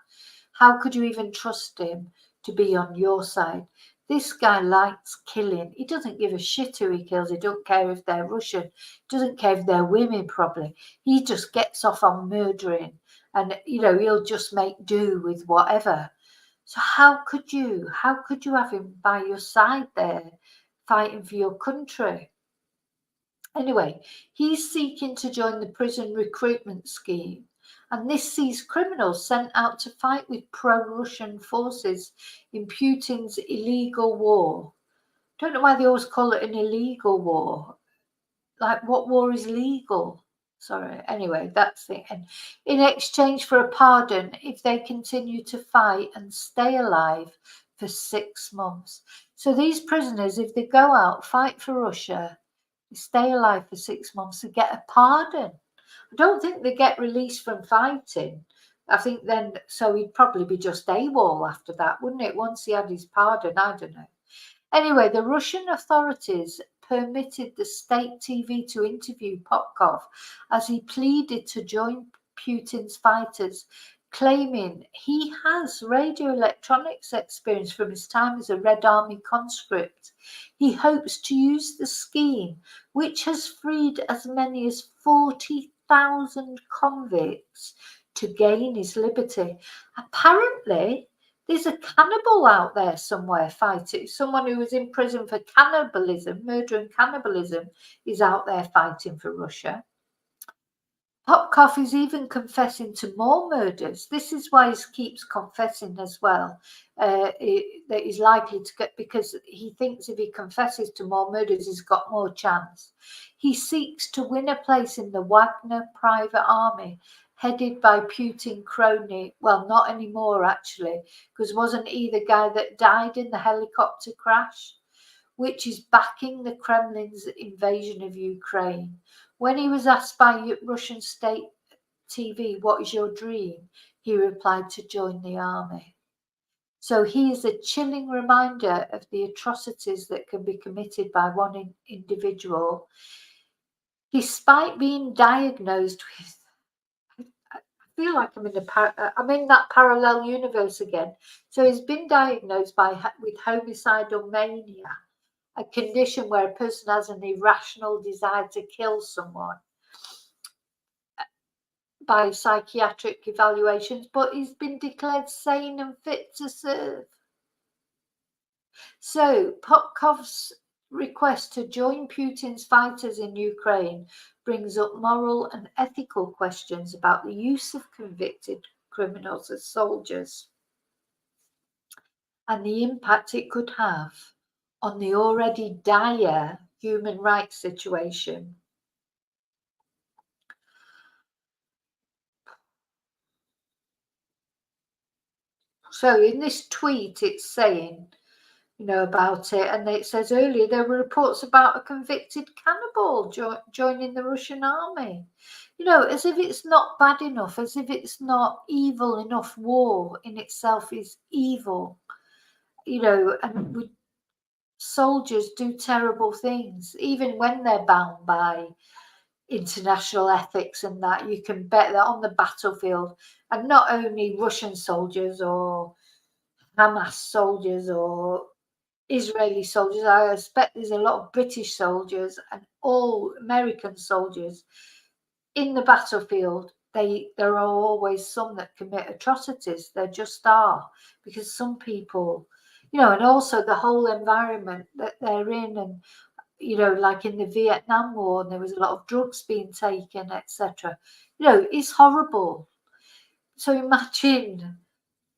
how could you even trust him to be on your side? This guy likes killing. He doesn't give a shit who he kills. He don't care if they're Russian. He doesn't care if they're women, probably. He just gets off on murdering, and he'll just make do with whatever. So how could you have him by your side there, fighting for your country? Anyway, he's seeking to join the prison recruitment scheme, and this sees criminals sent out to fight with pro-Russian forces in Putin's illegal war. Don't know why they always call it an illegal war. Like, what war is legal? Sorry. Anyway, that's it. And in exchange for a pardon if they continue to fight and stay alive for 6 months. So these prisoners, if they go out, fight for Russia, stay alive for 6 months to get a pardon. I don't think they get released from fighting. I think then, so he'd probably be just AWOL after that, wouldn't it? Once he had his pardon, I don't know. Anyway, the Russian authorities permitted the state TV to interview Popkov as he pleaded to join Putin's fighters, claiming he has radio electronics experience from his time as a Red Army conscript. He hopes to use the scheme, which has freed as many as 40,000 convicts, to gain his liberty. Apparently, there's a cannibal out there somewhere fighting. Someone who was in prison for cannibalism, murder and cannibalism, is out there fighting for Russia. Popkov is even confessing to more murders. This is why he keeps confessing as well. That he's likely to get, because he thinks if he confesses to more murders, he's got more chance. He seeks to win a place in the Wagner private army, headed by Putin crony. Well, not anymore, actually, because wasn't he the guy that died in the helicopter crash, which is backing the Kremlin's invasion of Ukraine? When he was asked by Russian state TV, what is your dream? He replied to join the army. So he is a chilling reminder of the atrocities that can be committed by one individual, despite being diagnosed with, I feel like I'm in that parallel universe again. So he's been diagnosed with homicidal mania, a condition where a person has an irrational desire to kill someone by psychiatric evaluations, but he's been declared sane and fit to serve. So Popkov's request to join Putin's fighters in Ukraine brings up moral and ethical questions about the use of convicted criminals as soldiers and the impact it could have on the already dire human rights situation. So in this tweet, it's saying, about it, and it says earlier there were reports about a convicted cannibal joining the Russian army. As if it's not bad enough, as if it's not evil enough. War in itself is evil, and soldiers do terrible things, even when they're bound by international ethics and that. You can bet that on the battlefield, and not only Russian soldiers or Hamas soldiers or Israeli soldiers, I expect there's a lot of British soldiers and all American soldiers in the battlefield. There are always some that commit atrocities. There just are, because some people, and also the whole environment that they're in, and like in the Vietnam War, and there was a lot of drugs being taken, etc. It's horrible. So imagine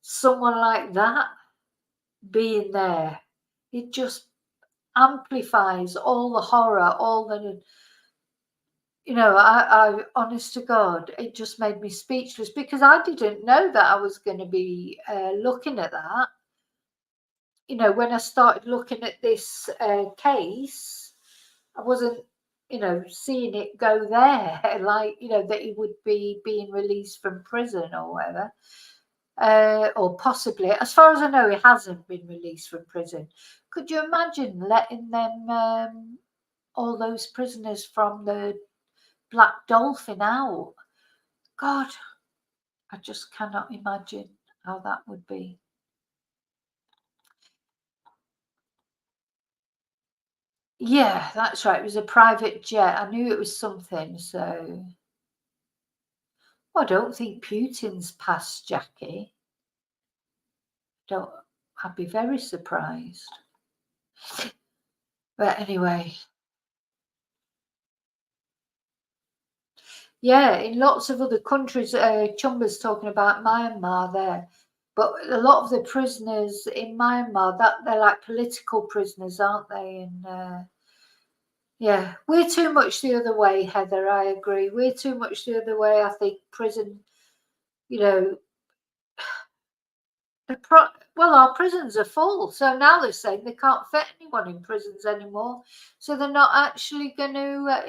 someone like that being there. It just amplifies all the horror, all the, I honest to God, it just made me speechless, because I didn't know that I was going to be looking at that. When I started looking at this case, I wasn't, seeing it go there, like, that he would be being released from prison or whatever. Or possibly, as far as I know, he hasn't been released from prison. Could you imagine letting them, all those prisoners from the Black Dolphin, out? God, I just cannot imagine how that would be. Yeah, that's right. It was a private jet. I knew it was something. So I don't think Putin's past Jackie. I'd be very surprised. But anyway, Yeah, in lots of other countries, Chumba's talking about Myanmar there, but a lot of the prisoners in Myanmar, that they're like political prisoners, aren't they? And yeah, we're too much the other way, Heather. I agree. We're too much the other way. I think prison, you know, well, our prisons are full, so now they're saying they can't fit anyone in prisons anymore, so they're not actually going to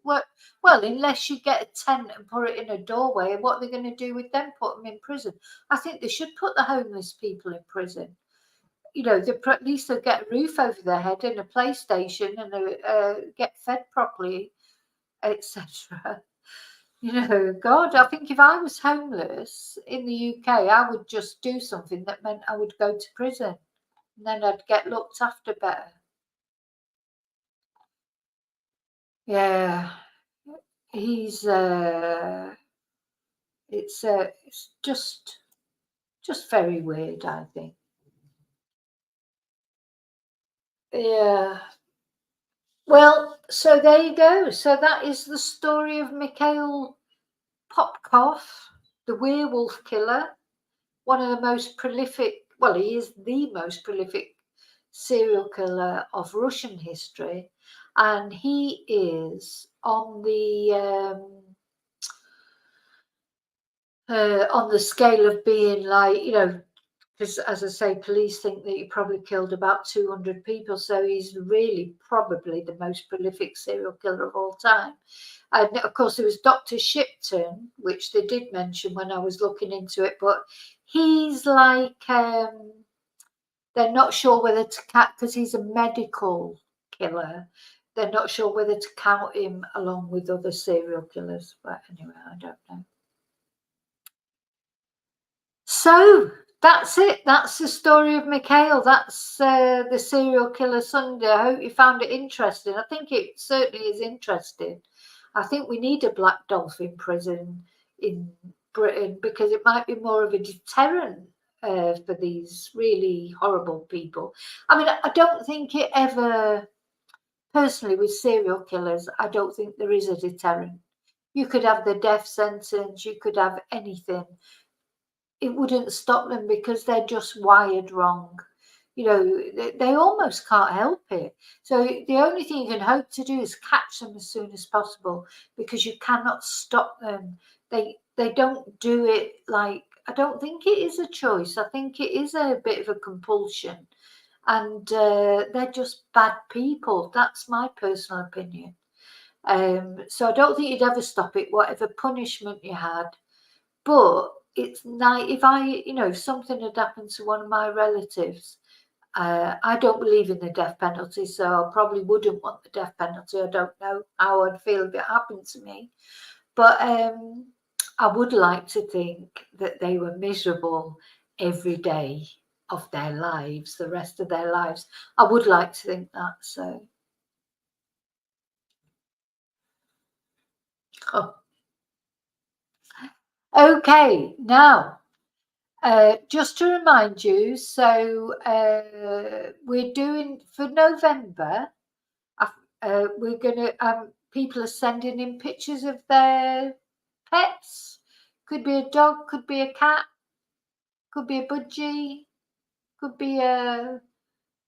well, unless you get a tent and put it in a doorway, what are they going to do with them? Put them in prison? I think they should put the homeless people in prison. You know, at least they'll get a roof over their head and a PlayStation and get fed properly, etc. You know, God, I think if I was homeless in the UK, I would just do something that meant I would go to prison, and then I'd get looked after better. Yeah, he's it's just very weird, I think. Yeah. Well, so there you go. So that is the story of Mikhail Popkov, the werewolf killer, one of the most prolific, well, he is the most prolific serial killer of Russian history, and he is on the scale of being like, you know, because as I say, police think that he probably killed about 200 people, so he's really probably the most prolific serial killer of all time. And of course, there was Dr. Shipton, which they did mention when I was looking into it, but he's like, they're not sure whether to count, because he's a medical killer, they're not sure whether to count him along with other serial killers. But anyway, I don't know. So that's it. That's the story of Mikhail. That's the Serial Killer Sunday. I hope you found it interesting. I think it certainly is interesting. I think we need a black dolphin prison in Britain because it might be more of a deterrent for these really horrible people. I mean, I don't think it ever, personally, with serial killers, I don't think there is a deterrent. You could have the death sentence, you could have anything. It wouldn't stop them because they're just wired wrong. You know, they almost can't help it. So the only thing you can hope to do is catch them as soon as possible, because you cannot stop them. They don't do it like, I don't think it is a choice. I think it is a bit of a compulsion, and they're just bad people. That's my personal opinion. So I don't think you'd ever stop it, whatever punishment you had. But it's nice if if something had happened to one of my relatives. I don't believe in the death penalty, so I probably wouldn't want the death penalty. I don't know how I'd feel if it happened to me. But I would like to think that they were miserable every day of their lives, the rest of their lives. I would like to think that. So. Oh. Okay, now. Just to remind you, so we're doing for November. We're gonna. People are sending in pictures of their pets. Could be a dog, could be a cat, could be a budgie, could be a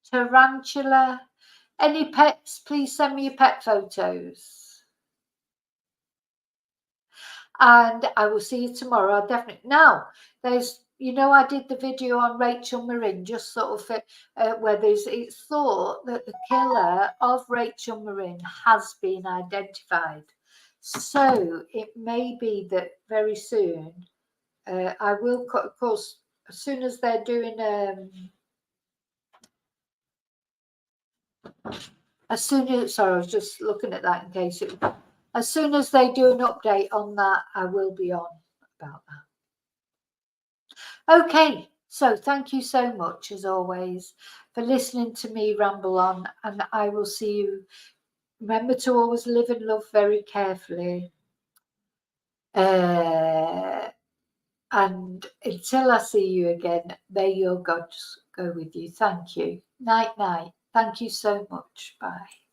tarantula. Any pets? Please send me your pet photos. And I will see you tomorrow. I'll definitely. Now, there's, I did the video on Rachel Marin, just sort of where it's thought that the killer of Rachel Marin has been identified. So it may be that very soon I will, of course, as soon as they're doing sorry, I was just looking at that in case as soon as they do an update on that, I will be on about that. Okay, so thank you so much, as always, for listening to me ramble on, and I will see you. Remember to always live and love very carefully. And until I see you again, may your gods go with you. Thank you. Night, night. Thank you so much. Bye.